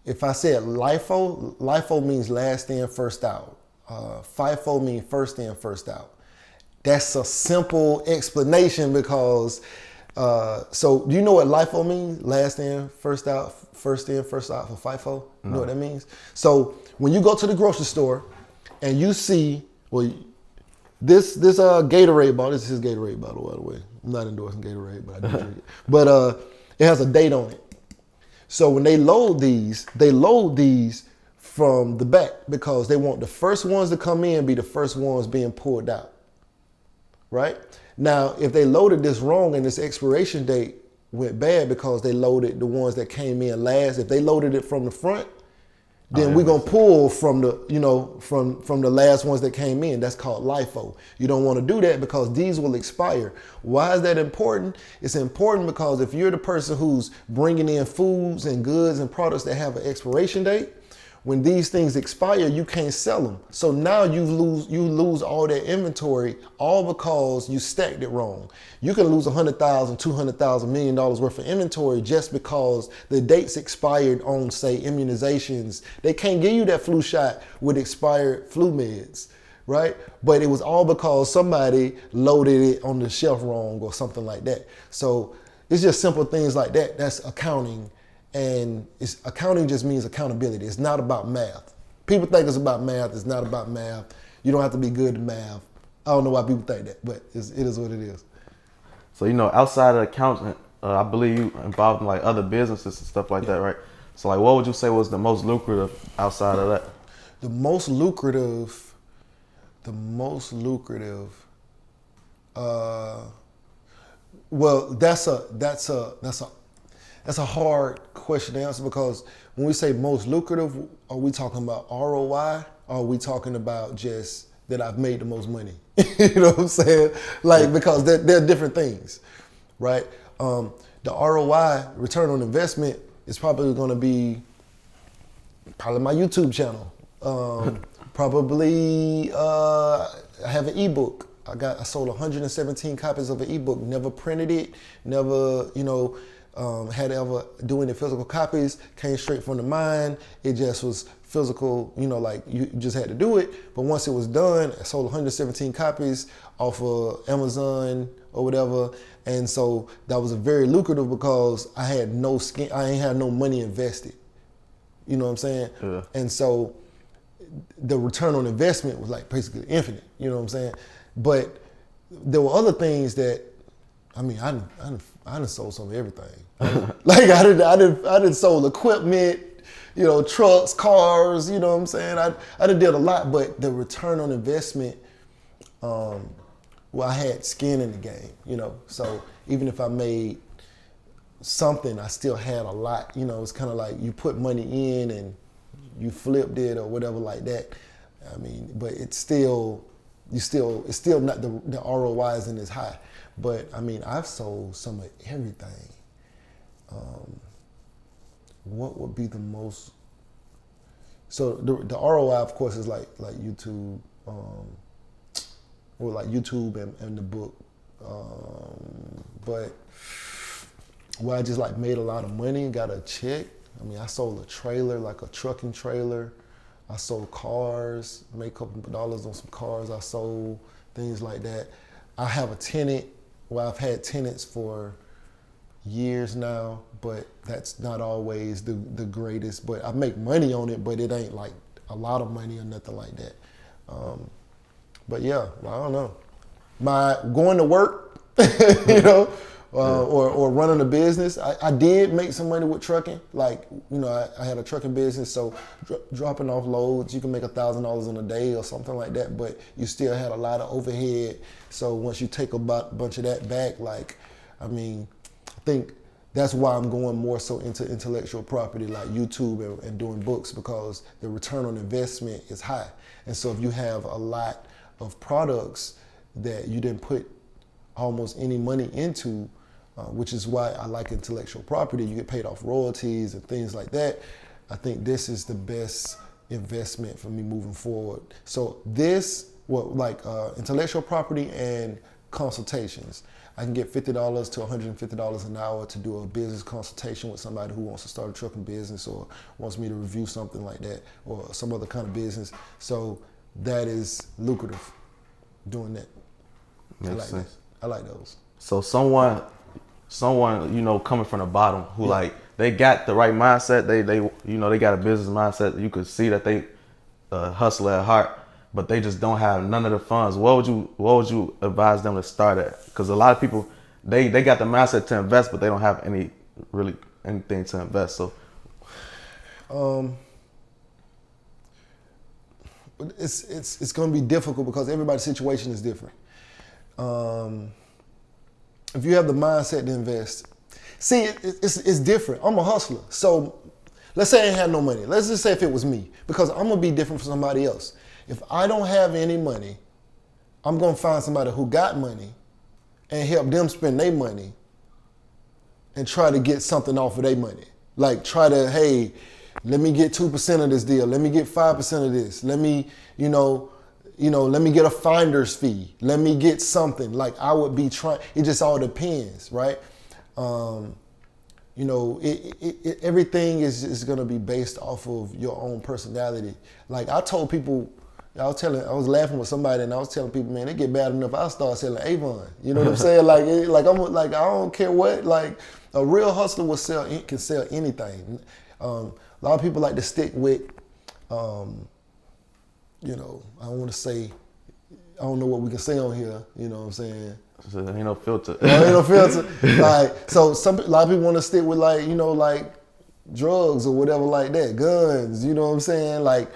if I said LIFO means last in, first out. FIFO means first in, first out. That's a simple explanation because, so do you know what LIFO means? Last in, first out, first in, first out for FIFO? You know what that means? So when you go to the grocery store and you see, well, this Gatorade bottle, this is his Gatorade bottle, by the way. I'm not endorsing Gatorade, but I do drink it. But it has a date on it. So when they load these from the back because they want the first ones to come in be the first ones being poured out. Right? Now, if they loaded this wrong and this expiration date went bad because they loaded the ones that came in last, if they loaded it from the front, then we're gonna pull from the, from the last ones that came in. That's called LIFO. You don't want to do that because these will expire. Why is that important? It's important because if you're the person who's bringing in foods and goods and products that have an expiration date, when these things expire, you can't sell them. So now you lose all that inventory all because you stacked it wrong. You can lose $100,000, $200,000, $1 million worth of inventory just because the dates expired on, say, immunizations. They can't give you that flu shot with expired flu meds, right? But it was all because somebody loaded it on the shelf wrong or something like that. So it's just simple things like that. That's accounting. And accounting just means accountability. It's not about math. People think it's about math. It's not about math. You don't have to be good at math. I don't know why people think that, but it is what it is. So, outside of accounting, I believe you involved in like other businesses and stuff like that, right? So like, what would you say was the most lucrative outside of that? The most lucrative, well, that's a hard question to answer, because when we say most lucrative, are we talking about ROI, or are we talking about just that I've made the most money? You know what I'm saying? Like, because they're different things, right? The ROI, return on investment, is probably going to be my YouTube channel. Probably I have an ebook. I sold 117 copies of an ebook. Never printed it. Never, had to ever do any physical copies. Came straight from the mind. It just was physical. Like you just had to do it. But once it was done, I sold 117 copies off of Amazon or whatever. And so that was a very lucrative, because I had no skin. I ain't had no money invested. You know what I'm saying? Yeah. And so the return on investment was like basically infinite. You know what I'm saying? But there were other things that, I done sold some of everything. Like I done sold equipment, trucks, cars. You know what I'm saying? I done did a lot, but the return on investment, I had skin in the game. So even if I made something, I still had a lot. It's kind of like you put money in and you flipped it or whatever like that. But it's still not, the ROI isn't as high. But I've sold some of everything. What would be the most? So the ROI, of course, is like YouTube, or like YouTube and the book. But where I just like made a lot of money, got a check. I sold a trailer, like a trucking trailer. I sold cars, made a couple of dollars on some cars I sold, things like that. I have a tenant. Well, I've had tenants for years now, but that's not always the greatest. But I make money on it, but it ain't like a lot of money or nothing like that. But yeah, I don't know. My going to work, or running a business. I did make some money with trucking. Like, I had a trucking business, so dropping off loads, you can make $1,000 in a day or something like that, but you still had a lot of overhead. So once you take a bunch of that back, I think that's why I'm going more so into intellectual property like YouTube and doing books, because the return on investment is high. And so if you have a lot of products that you didn't put almost any money into, which is why I like intellectual property. You get paid off royalties and things like that. I think this is the best investment for me moving forward. So intellectual property and consultations. I can get $50 to $150 an hour to do a business consultation with somebody who wants to start a trucking business or wants me to review something like that or some other kind of business. So that is lucrative, doing that. Makes sense. I like those. So someone, coming from the bottom who they got the right mindset, they got a business mindset. You could see that they hustle at heart, but they just don't have none of the funds. What would you advise them to start at? Because a lot of people, they got the mindset to invest, but they don't have anything to invest. So, it's going to be difficult because everybody's situation is different. If you have the mindset to invest, see, it's different. I'm a hustler. So let's say I ain't had no money. Let's just say if it was me, because I'm going to be different from somebody else. If I don't have any money, I'm going to find somebody who got money and help them spend their money and try to get something off of their money. Like try to, hey, let me get 2% of this deal. Let me get 5% of this. Let me, let me get a finder's fee. Let me get something. Like I would be trying, it just all depends, right? Everything is gonna be based off of your own personality. Like I told people, I was laughing with somebody and I was telling people, man, it get bad enough, I'll start selling Avon. You know what I'm saying? I don't care what, A real hustler can sell anything. A lot of people like to stick with, you know, I don't want to say, I don't know what we can say on here. You know what I'm saying? So ain't no filter. Ain't no filter. Like, so a lot of people want to stick with like, you know, like drugs or whatever like that, guns. You know what I'm saying? Like,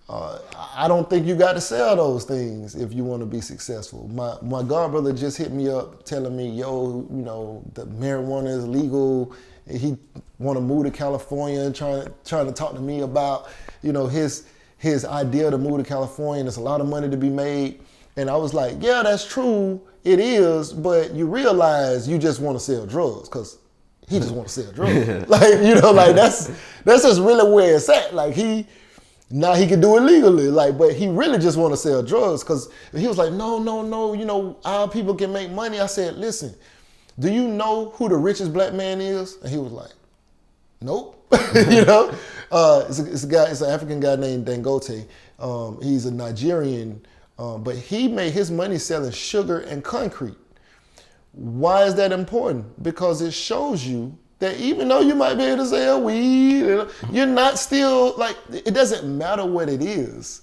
I don't think you got to sell those things if you want to be successful. My godbrother just hit me up telling me, yo, you know, the marijuana is legal. He want to move to California, trying to talk to me about, you know, his idea to move to California. There's a lot of money to be made. And I was like, yeah, that's true. It is, but you realize you just want to sell drugs because he just want to sell drugs. Like, you know, like that's just really where it's at. Like now he can do it legally, like, but he really just want to sell drugs because he was like, no, you know, our people can make money. I said, listen, do you know who the richest black man is? And he was like, nope. You know, it's an African guy named Dangote. He's a Nigerian, but he made his money selling sugar and concrete. Why is that important? Because it shows you that even though you might be able to sell weed, you're not still, like, it doesn't matter what it is.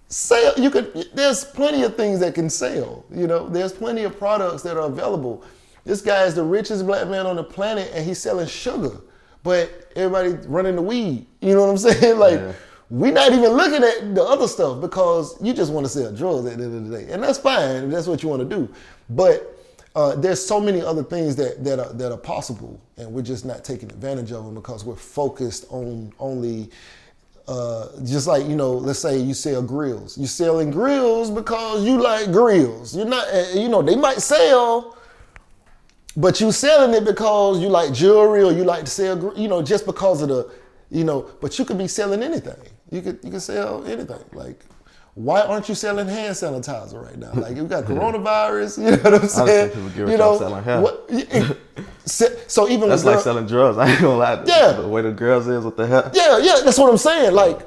There's plenty of things that can sell, you know, there's plenty of products that are available. This guy is the richest black man on the planet and he's selling sugar, but everybody running the weed, you know what I'm saying? Like, we're not even looking at the other stuff because you just want to sell drugs at the end of the day. And that's fine, if that's what you want to do. But there's so many other things that are possible, and we're just not taking advantage of them because we're focused on only, just like, you know, let's say you sell grills. You're selling grills because you like grills. You're not, you know, they might sell, but you selling it because you like jewelry or you like to sell, you know, just because of the, you know, but you could be selling anything. You could sell anything. Like, why aren't you selling hand sanitizer right now? Like, you got coronavirus, you know what I'm saying? You know, selling hair. So even that's like selling drugs. I ain't gonna lie. Yeah. The way the girls is with the hair. Yeah, that's what I'm saying. Like,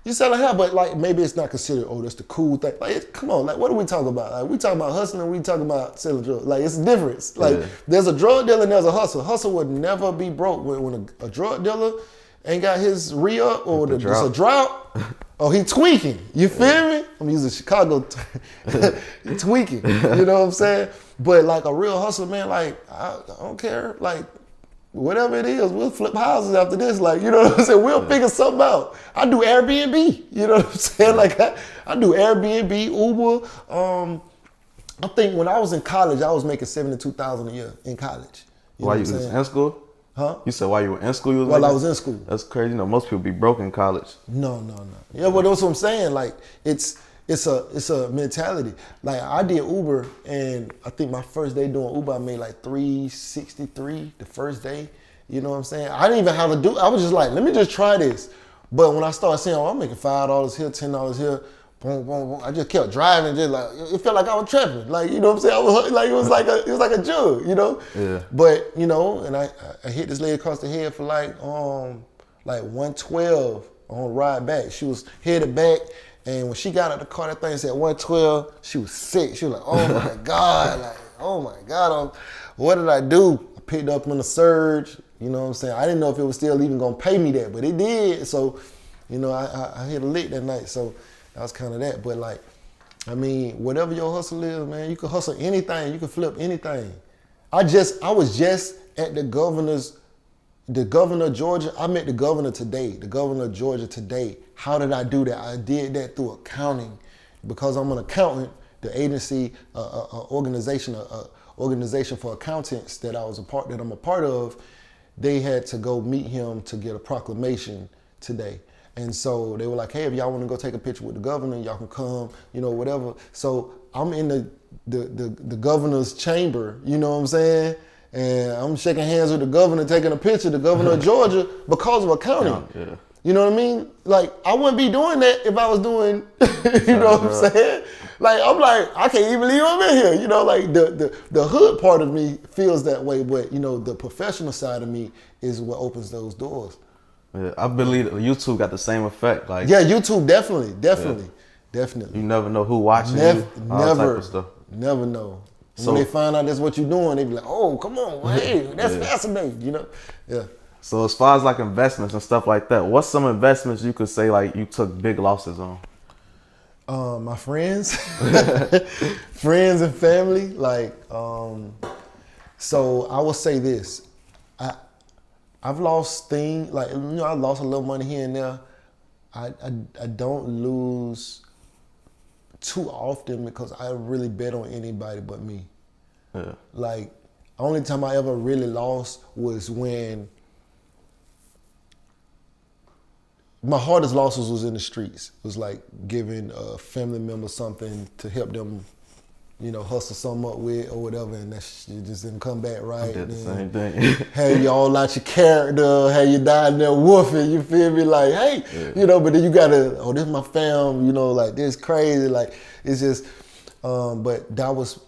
you selling hair, but like maybe it's not considered, oh, that's the cool thing. Like, come on, like, what are we talking about? Like, we talking about hustling, we talking about selling drugs. Like, it's a difference. Like, there's a drug dealer and there's a hustle. Hustle would never be broke. When a drug dealer ain't got his re-up or there's a drought, oh, he tweaking. You feel me? I'm using Chicago. He tweaking. You know what I'm saying? But like a real hustler, man, like, I don't care. Like, whatever it is, we'll flip houses after this. Like, you know what I'm saying? We'll figure something out. I do Airbnb. You know what I'm saying? Like, I do Airbnb, Uber. I think when I was in college, I was making $72,000 a year in college. Why you was in school? Huh? You said while you were in school, you was While making? I was in school. That's crazy. You know, most people be broke in college. No. Yeah, but that's what I'm saying. Like, it's a mentality. Like, I did Uber, and I think my first day doing Uber, I made like $363 the first day. You know what I'm saying? I didn't even have to do. I was just like, let me just try this. But when I started saying, oh, I'm making $5 here, $10 here, boom, boom, boom, I just kept driving. Just like, it felt like I was trapping. Like, you know what I'm saying? I was like, it was like a jug, you know. Yeah. But you know, and I hit this lady across the head for like 112 on the ride back. She was headed back. And when she got out the car, that thing said 112. She was sick. She was like, oh my God, like, oh my God, what did I do? I picked up on the surge, you know what I'm saying? I didn't know if it was still even gonna pay me that, but it did. So, you know, I hit a lick that night. So that was kind of that. But like, I mean, whatever your hustle is, man, you can hustle anything. You can flip anything. I was just at the governor of Georgia. I met the governor of Georgia today. How did I do that? I did that through accounting. Because I'm an accountant, the agency, organization for accountants that I'm a part of, they had to go meet him to get a proclamation today. And so they were like, hey, if y'all want to go take a picture with the governor, y'all can come, you know, whatever. So I'm in the governor's chamber, you know what I'm saying? And I'm shaking hands with the governor, taking a picture, the governor of Georgia, because of accounting. Yeah. You know what I mean? Like, I wouldn't be doing that if I was doing, you know what I'm saying? Like, I'm like, I can't even believe I'm in here. You know, like the hood part of me feels that way, but you know, the professional side of me is what opens those doors. Yeah, I believe YouTube got the same effect. Like, yeah, YouTube definitely. You never know who watching you. All type of stuff. Never know. When they find out that's what you're doing, they be like, oh, come on, hey, that's fascinating, you know? Yeah. So as far as like investments and stuff like that, what's some investments you could say like you took big losses on? My friends, friends and family. Like, so I will say this: I've lost things. Like, you know, I lost a little money here and there. I don't lose too often because I really bet on anybody but me. Yeah. Like, only time I ever really lost was when my hardest losses was in the streets. It was like giving a family member something to help them, you know, hustle something up with or whatever, and that shit just didn't come back right. I did the same thing. Had you all out your character, had you died there woofing, you feel me? Like, hey, you know, but then you gotta, oh, this is my fam, you know, like this crazy, like it's just, but that was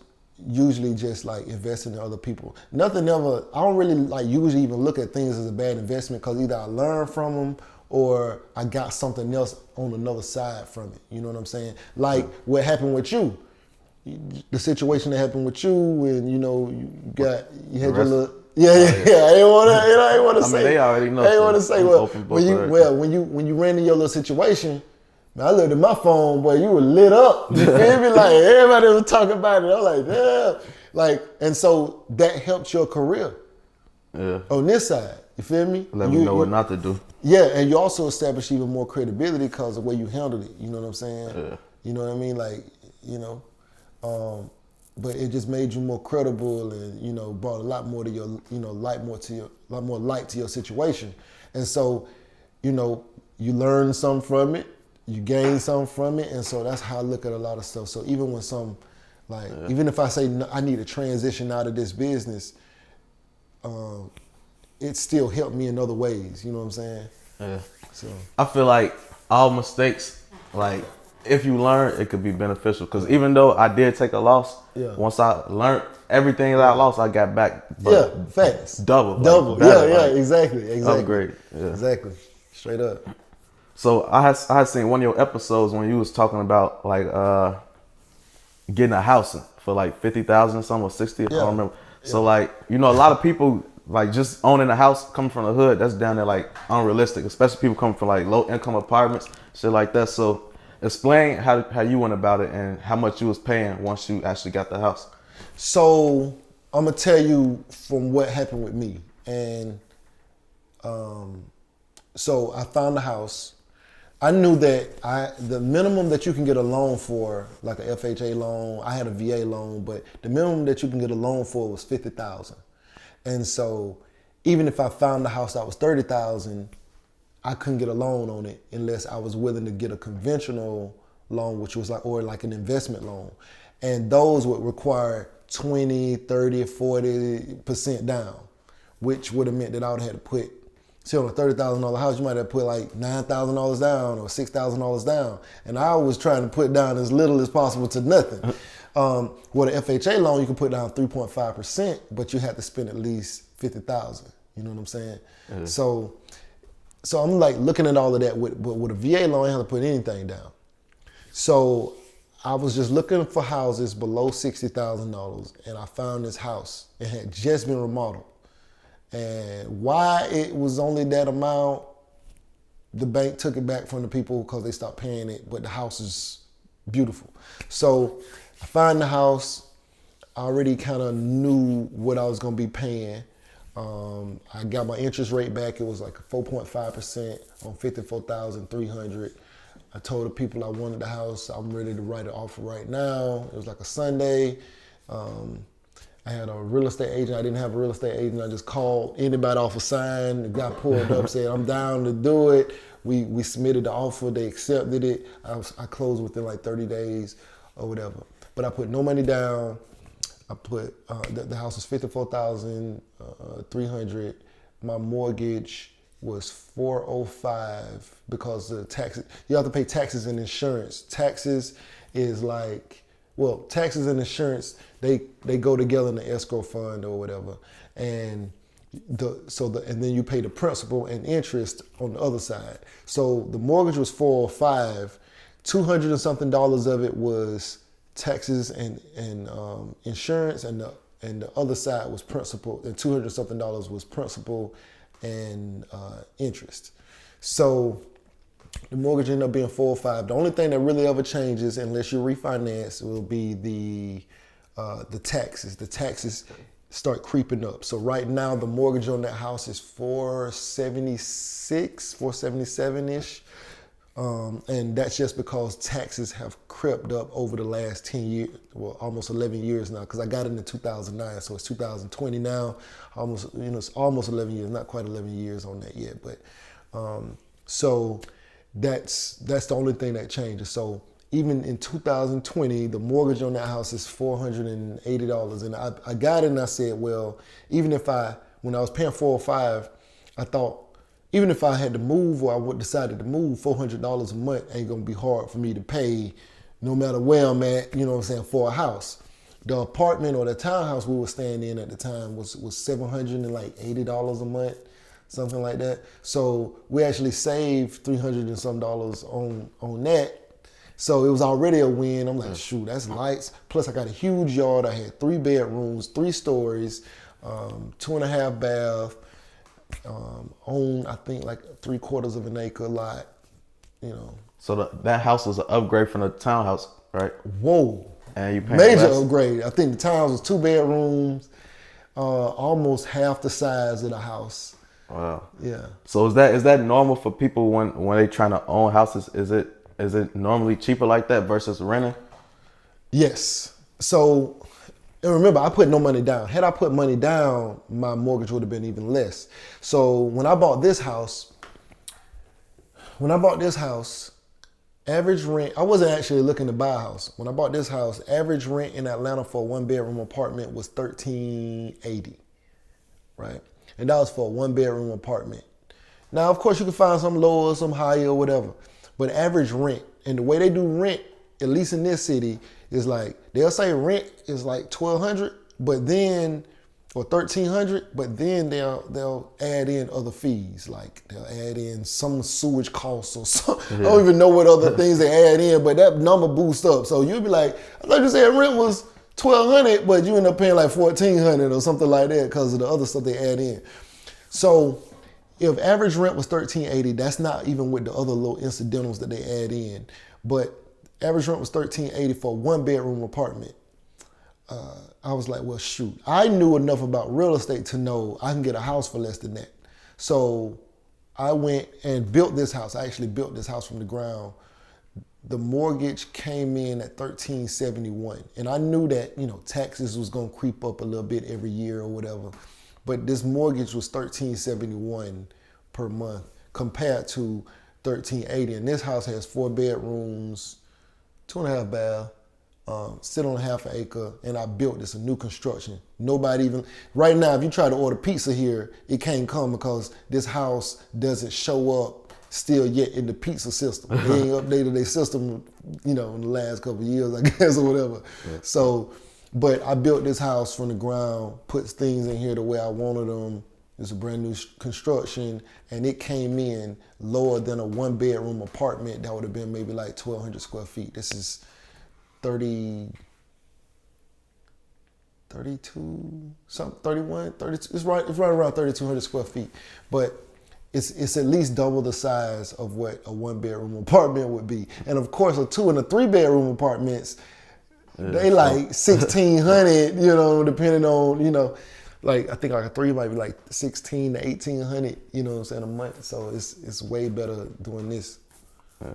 usually just like investing in other people. Nothing ever, I don't really like usually even look at things as a bad investment because either I learn from them or I got something else on another side from it. You know what I'm saying? Like what happened with you. The situation that happened with you and you know, you had your little, I ain't wanna say. I mean, they already know. I ain't wanna say when you ran in your little situation, man, I looked at my phone, boy, you were lit up. You feel me? Like everybody was talking about it. I'm like, damn. Like, and so that helped your career. Yeah. On this side. You feel me? Let me know what not to do. Yeah, and you also establish even more credibility because of the way you handled it. You know what I'm saying? Yeah. You know what I mean? Like, you know, but it just made you more credible and, you know, brought a lot more to your, you know, a lot more light to your situation. And so, you know, you learn something from it, you gain something from it, and so that's how I look at a lot of stuff. So even when even if I say I need to transition out of this business, it still helped me in other ways. You know what I'm saying? Yeah. So I feel like all mistakes, like if you learn, it could be beneficial. Because even though I did take a loss, once I learned everything that I lost, I got back. Fast. Double. Like, better, exactly. Upgrade. Yeah. Exactly. Straight up. So I had seen one of your episodes when you was talking about like getting a house for like 50,000 or something or 60. I don't remember. So like, you know, a lot of people like just owning a house coming from the hood, that's down there like unrealistic, especially people coming from like low income apartments, shit like that. So explain how you went about it and how much you was paying once you actually got the house. So I'm gonna tell you from what happened with me. And so I found the house. I knew that the minimum that you can get a loan for, like a FHA loan, I had a VA loan, but the minimum that you can get a loan for was $50,000. And so even if I found the house that was $30,000, I couldn't get a loan on it unless I was willing to get a conventional loan, which was like an investment loan. And those would require 20, 30, 40% down, which would have meant that I would have had to put, on a $30,000 house, you might have put like $9,000 down or $6,000 down. And I was trying to put down as little as possible to nothing. With an FHA loan, you can put down 3.5%, but you have to spend at least $50,000. You know what I'm saying? Mm-hmm. So I'm like looking at all of that. With a VA loan, I didn't have to put anything down. So I was just looking for houses below $60,000, and I found this house. It had just been remodeled. And why it was only that amount, the bank took it back from the people because they stopped paying it, but the house is beautiful. So I found the house. I already kind of knew what I was going to be paying. I got my interest rate back. It was like 4.5% on $54,300. I told the people I wanted the house. I'm ready to write an offer right now. It was like a Sunday. I had a real estate agent. I didn't have a real estate agent. I just called anybody off a sign. The guy pulled up, said, I'm down to do it. We submitted the offer. They accepted it. I closed within like 30 days or whatever. But I put no money down. I put, the house was $54,300. My mortgage was $405 because of the taxes. You have to pay taxes and insurance. Taxes is like, taxes and insurance, they go together in the escrow fund or whatever. And then you pay the principal and interest on the other side. So the mortgage was $405. $200 and something of it was taxes and insurance, and the other side was principal, and $200 something was principal and interest. So the mortgage ended up being 405. The only thing that really ever changes, unless you refinance, will be the taxes. The taxes start creeping up. So right now, the mortgage on that house is 476, 477-ish. And that's just because taxes have crept up over the last 10 years, well, almost 11 years now, because I got it in 2009, so it's 2020 now. Almost, it's almost 11 years, not quite 11 years on that yet, but so that's the only thing that changes. So even in 2020, the mortgage on that house is $480, and I got it and I said, well, when I was paying 405, I thought, even if I had to move or I would decided to move, $400 a month ain't gonna be hard for me to pay no matter where I'm at, for a house. The apartment or the townhouse we were staying in at the time was $780 a month, something like that. So we actually saved $300 and some on that. So it was already a win. I'm like, shoot, that's lights. Plus I got a huge yard. I had 3 bedrooms, 3 stories, 2.5 bath. Own, I think, like 3/4 of an acre lot, So that house was an upgrade from the townhouse, right? Whoa. And you paying major less? Upgrade. I think the townhouse was 2 bedrooms, almost half the size of the house. Wow. Yeah. So is that normal for people when they trying to own houses? Is it normally cheaper like that versus renting? Yes. So, and remember, I put no money down. Had I put money down, my mortgage would have been even less. So when I bought this house, average rent, I wasn't actually looking to buy a house. When I bought this house, average rent in Atlanta for a 1-bedroom apartment was $1,380, right? And that was for a 1-bedroom apartment. Now, of course, you can find some lower, some higher, or whatever. But average rent, and the way they do rent, at least in this city, is like, they'll say rent is like $1,200, but then, or $1,300, but then they'll add in other fees, like they'll add in some sewage costs or something. I don't even know what other things they add in, but that number boosts up. So you'll be like, I thought you said rent was $1,200, but you end up paying like $1,400 or something like that because of the other stuff they add in. So if average rent was $1,380, that's not even with the other little incidentals that they add in, but average rent was $1,380 for a 1-bedroom apartment. I was like, well, shoot. I knew enough about real estate to know I can get a house for less than that. So I went and built this house. I actually built this house from the ground. The mortgage came in at $1,371. And I knew that, taxes was going to creep up a little bit every year or whatever. But this mortgage was $1,371 per month compared to $1,380. And this house has 4 bedrooms, 2.5 bath, sit on a half an acre, and I built this, a new construction. Nobody even, right now, if you try to order pizza here, it can't come because this house doesn't show up still yet in the pizza system. They ain't updated their system, in the last couple of years, I guess, or whatever. Yeah. So, but I built this house from the ground, put things in here the way I wanted them. It's a brand new construction, and it came in lower than a 1-bedroom apartment that would have been maybe like 1,200 square feet. This is 32, something, 31, 32. It's right around 3,200 square feet, but it's at least double the size of what a 1-bedroom apartment would be. And of course, a 2 and a 3-bedroom apartments, they like 1,600, depending on, like I think like a 3 might be like 1,600 to 1,800, a month. So it's way better doing this. Yeah.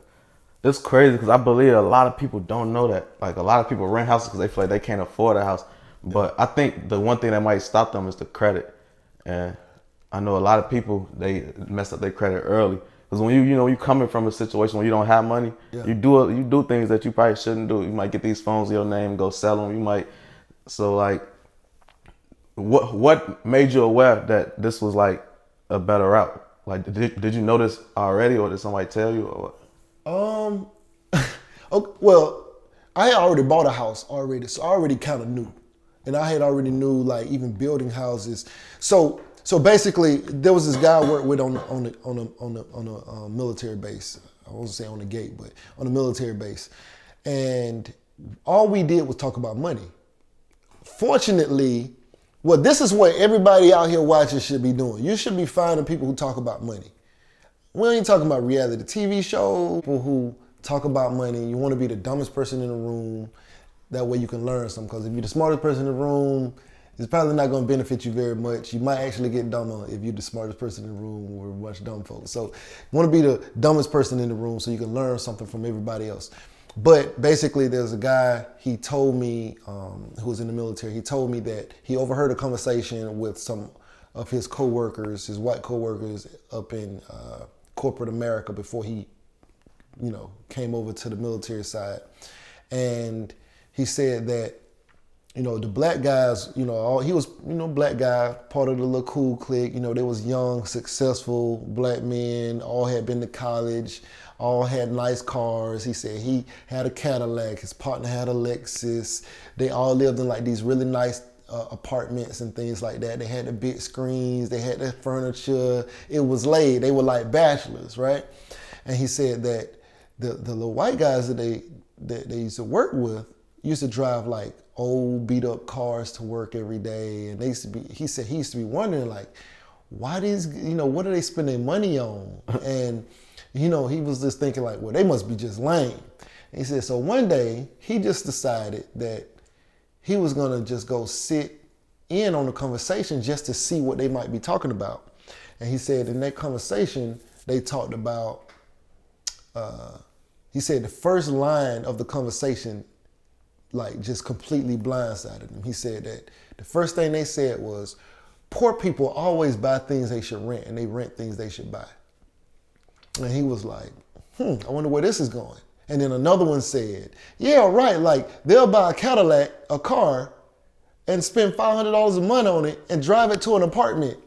It's crazy because I believe a lot of people don't know that. Like a lot of people rent houses because they feel like they can't afford a house. But I think the one thing that might stop them is the credit. And I know a lot of people, they mess up their credit early. Because when you coming from a situation where you don't have money, you do things that you probably shouldn't do. You might get these phones in your name, go sell them. You might, so like, what made you aware that this was like a better route? Like, did you know this already, or did somebody tell you, or what? Okay, well, I had already bought a house already, so I already kind of knew, and I had already knew like even building houses. So basically, there was this guy I worked with on a military base. I won't say on the gate, but on a military base, and all we did was talk about money. Fortunately, well, this is what everybody out here watching should be doing. You should be finding people who talk about money. We ain't talking about reality TV shows, people who talk about money. You want to be the dumbest person in the room. That way you can learn something. Because if you're the smartest person in the room, it's probably not going to benefit you very much. You might actually get dumber if you're the smartest person in the room with a bunch of dumb folks. So you want to be the dumbest person in the room so you can learn something from everybody else. But basically, there's a guy, he told me, who was in the military, he told me that he overheard a conversation with some of his coworkers, his white coworkers up in corporate America before he, came over to the military side. And he said that, the black guys, he was, black guy, part of the little cool clique. They was young, successful black men, all had been to college, all had nice cars. He said he had a Cadillac, his partner had a Lexus. They all lived in like these really nice apartments and things like that. They had the big screens, they had the furniture. It was laid. They were like bachelors, right? And he said that the little white guys that they used to work with used to drive like old beat up cars to work every day. And he said he used to be wondering like, why what are they spending money on? And, he was just thinking like, well, they must be just lame. And he said, so one day he just decided that he was gonna just go sit in on the conversation just to see what they might be talking about. And he said in that conversation, they talked about, he said the first line of the conversation like just completely blindsided him. He said that the first thing they said was, poor people always buy things they should rent and they rent things they should buy. And he was like, I wonder where this is going. And then another one said, yeah, right, like they'll buy a Cadillac, a car, and spend $500 a month on it and drive it to an apartment.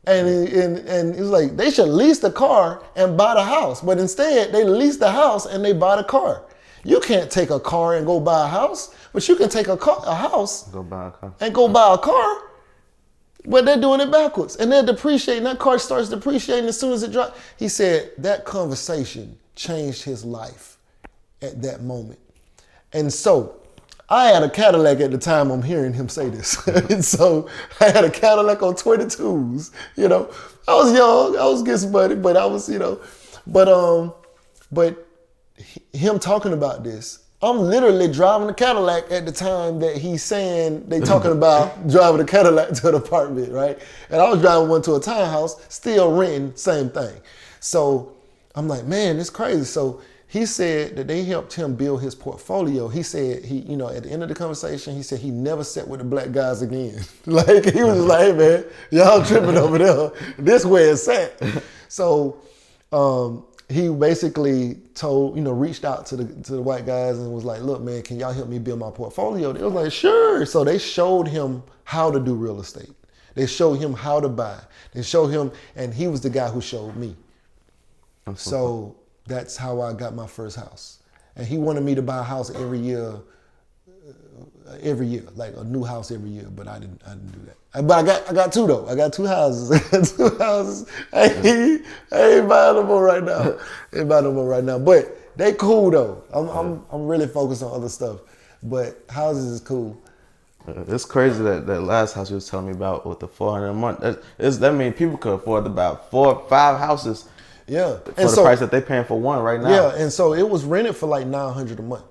And it's like, they should lease the car and buy the house. But instead, they lease the house and they buy the car. You can't take a car and go buy a house, but you can take a house and go buy a car. But they're doing it backwards. And they're depreciating. That car starts depreciating as soon as it drops. He said that conversation changed his life at that moment. And so I had a Cadillac at the time I'm hearing him say this. And so I had a Cadillac on 22s, I was young, I was getting some money, but I was, but him talking about this, I'm literally driving a Cadillac at the time that he's saying they talking about driving a Cadillac to an apartment, right? And I was driving one to a townhouse, still renting, same thing. So I'm like, man, it's crazy. So he said that they helped him build his portfolio. He said he, at the end of the conversation, he said he never sat with the black guys again. Like he was just like, hey man, y'all tripping over there. This where it's at. So he basically told, reached out to the white guys and was like, look man, can y'all help me build my portfolio? They was like, sure. So they showed him how to do real estate. They showed him how to buy. They showed him, and he was the guy who showed me. So that's how I got my first house. And he wanted me to buy a house every year, like a new house every year, but I didn't do that. But I got two though. I got two houses. I ain't buying no more right now. But they cool though. I'm really focused on other stuff. But houses is cool. It's crazy that last house you was telling me about with the $400 a month. That means people could afford about 4 or 5 houses. Yeah, for the price that they paying for one right now. Yeah, and so it was rented for like $900 a month.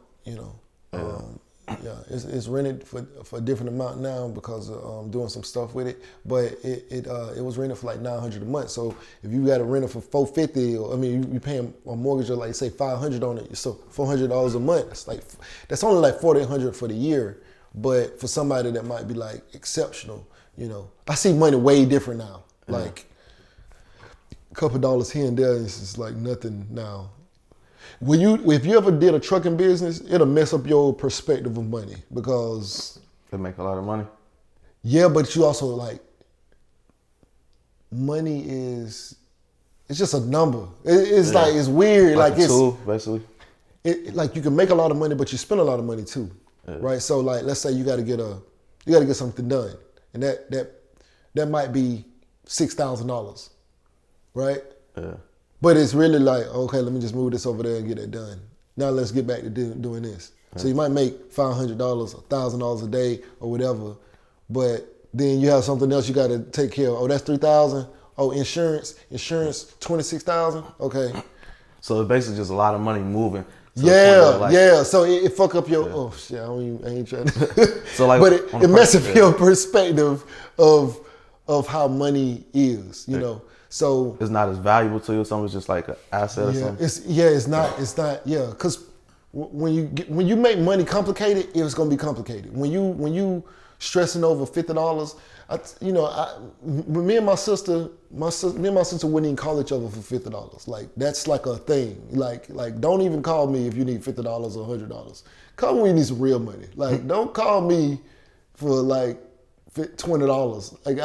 It's rented for a different amount now because I'm doing some stuff with it. But it was rented for like $900 a month. So if you got to rent it for $450, or you paying a mortgage of like say $500 on it, so $400 a month. That's only like $4,800 for the year. But for somebody that might be like exceptional, I see money way different now. Like couple dollars here and there, it's just like nothing now. If you ever did a trucking business, it'll mess up your perspective of money because they make a lot of money. Yeah, but you also like money it's just a number. It's like it's weird. Like it's tool, basically. Like you can make a lot of money, but you spend a lot of money too, right? So like let's say you got to get something done, and that might be $6,000. Right? Yeah. But it's really like, okay, let me just move this over there and get it done. Now let's get back to doing this. So you might make $500, $1,000 a day or whatever, but then you have something else you got to take care of. Oh, that's $3,000. Oh, insurance, $26,000. Okay. So it's basically just a lot of money moving. So Yeah. So it fuck up your. Oh shit, I ain't trying to. So like, but it messes up your perspective of how money is. You know. So it's not as valuable to you. Something's just like an asset or something. It's not. Yeah, because when you make money complicated, it's gonna be complicated. When you stressing over $50, me and my sister wouldn't even call each other for $50. Like that's like a thing. Like don't even call me if you need $50 or $100. Call me when you need some real money. Like don't call me for like $20. Like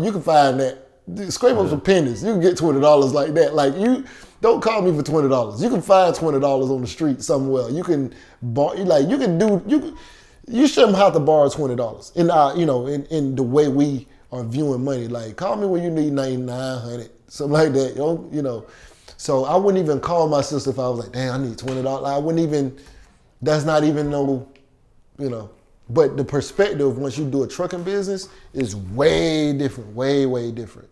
you can find that. Scrape up some pennies. You can get $20 like that. Like you don't call me for $20. You can find $20 on the street somewhere. You can you shouldn't have to borrow $20 in the way we are viewing money. Like call me when you need $900, something like that. So I wouldn't even call my sister if I was like, damn, I need $20. I wouldn't even. That's not even But the perspective once you do a trucking business is way different, way different.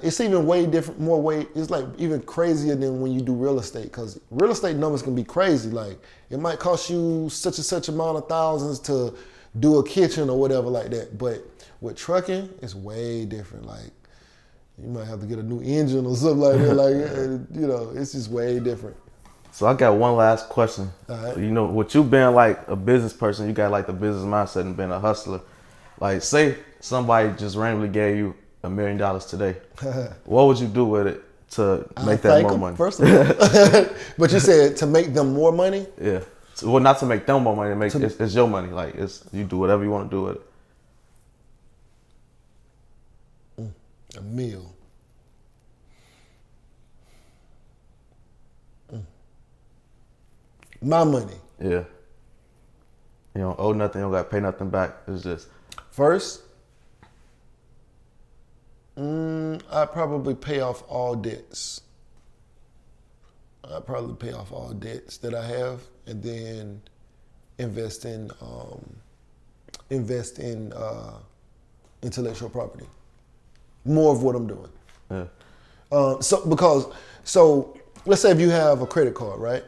It's even way different, it's like even crazier than when you do real estate, because real estate numbers can be crazy. Like it might cost you such and such amount of thousands to do a kitchen or whatever like that. But with trucking, it's way different. Like you might have to get a new engine or something like that. Like, it's just way different. So I got one last question. All right. With you being like a business person, you got like the business mindset and being a hustler. Like say somebody just randomly gave you $1 million today. What would you do with it to make that more money? First of all. But you said to make them more money? Yeah. Well, not to make them more money. It's your money. Like you do whatever you want to do with it. A meal. My money. Yeah. You don't owe nothing. You don't got to pay nothing back. It's just. First, I'd probably pay off all debts. I'd probably pay off all debts that I have, and then invest in intellectual property. More of what I'm doing. Yeah. So let's say if you have a credit card, right?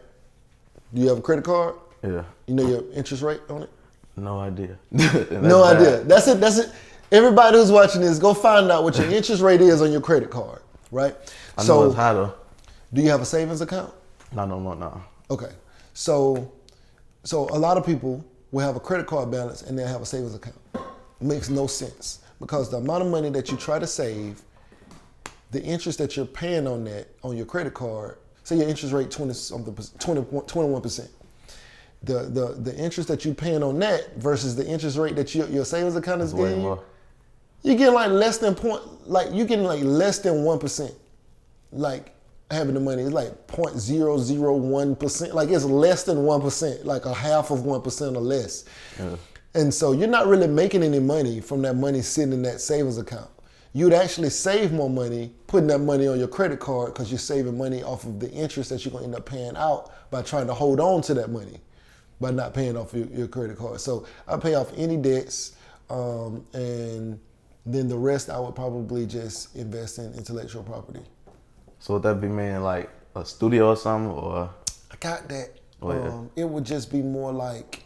Do you have a credit card? Yeah. You know your interest rate on it? No idea. No idea. That's it. Everybody who's watching this, go find out what your interest rate is on your credit card, right? I know it's high though. Do you have a savings account? No. Okay. So a lot of people will have a credit card balance and they'll have a savings account. It makes no sense because the amount of money that you try to save, the interest that you're paying on that, on your credit card, say your interest rate 21%. The interest that you're paying on that versus the interest rate that your savings account is getting you, you're getting like less than 1%. Like having the money, it's like 0.001%. Like it's less than 1%, like a half of 1% or less. Yeah. And so you're not really making any money from that money sitting in that savings account. You'd actually save more money putting that money on your credit card because you're saving money off of the interest that you're going to end up paying out by trying to hold on to that money by not paying off your credit card. So I pay off any debts, and then the rest I would probably just invest in intellectual property. So would that be meaning like a studio or something, or? I got that. Oh, yeah. It would just be more like,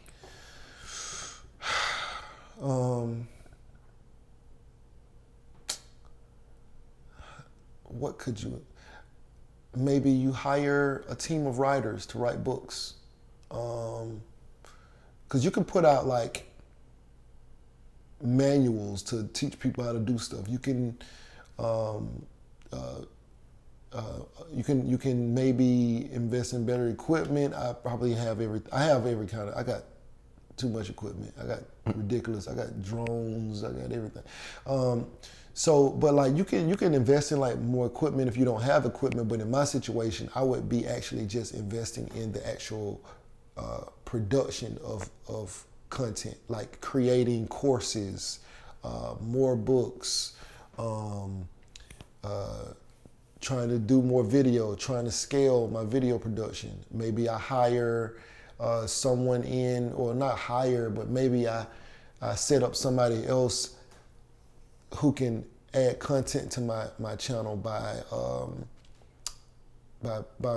what could you, maybe you hire a team of writers to write books. Because you can put out like manuals to teach people how to do stuff. You can, you can maybe invest in better equipment. I probably have I got too much equipment. I got ridiculous. I got drones. I got everything. But like you can invest in like more equipment if you don't have equipment. But in my situation, I would be actually just investing in the actual production of content, like creating courses, more books, trying to do more video, trying to scale my video production. Maybe I hire someone in, or not hire, but maybe I set up somebody else who can add content to my channel by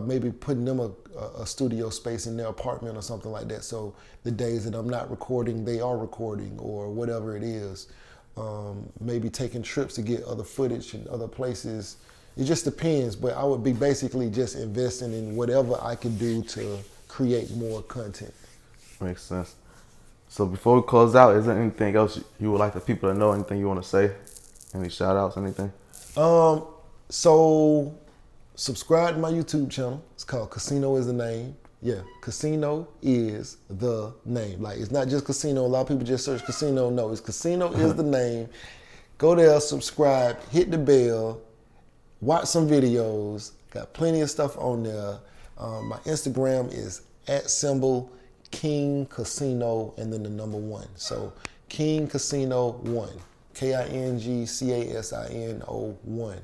maybe putting them a studio space in their apartment or something like that. So the days that I'm not recording, they are recording, or whatever it is. Maybe taking trips to get other footage in other places. It just depends, but I would be basically just investing in whatever I can do to create more content. Makes sense. So before we close out, is there anything else you would like the people to know? Anything you want to say? Any shout outs, anything? So subscribe to my YouTube channel. It's called Casino is the Name. Yeah, Casino is the name. Like, it's not just Casino. A lot of people just search Casino. No, it's Casino is the name. Go there, subscribe, hit the bell, watch some videos. Got plenty of stuff on there. My Instagram is @King Casino and then the number 1. So King Casino 1. KINGCASINO 1.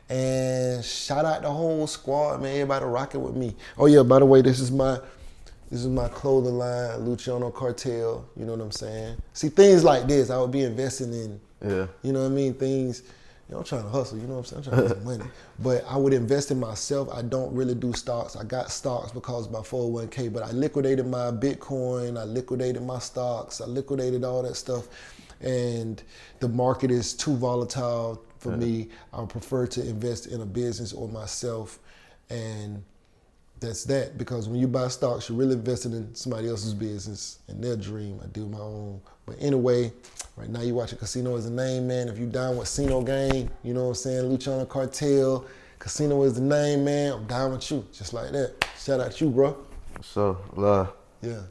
And shout out the whole squad, man. Everybody rocking with me. Oh yeah, by the way, this is my clothing line, Luciano Cartel. You know what I'm saying? See, things like this, I would be investing in. Yeah. You know what I mean? Things, I'm trying to hustle. You know what I'm saying? I'm trying to get some money. But I would invest in myself. I don't really do stocks. I got stocks because of my 401k, but I liquidated my Bitcoin. I liquidated my stocks. I liquidated all that stuff. And the market is too volatile for me. I would prefer to invest in a business or myself, and that's that. Because when you buy stocks, you're really investing in somebody else's business and their dream. I do my own. But anyway, right now you watching Casino is the Name, man. If you down with Casino Gang, you know what I'm saying? Luciano Cartel, Casino is the Name, man. I'm down with you, just like that. Shout out to you, bro. So, love. Yeah.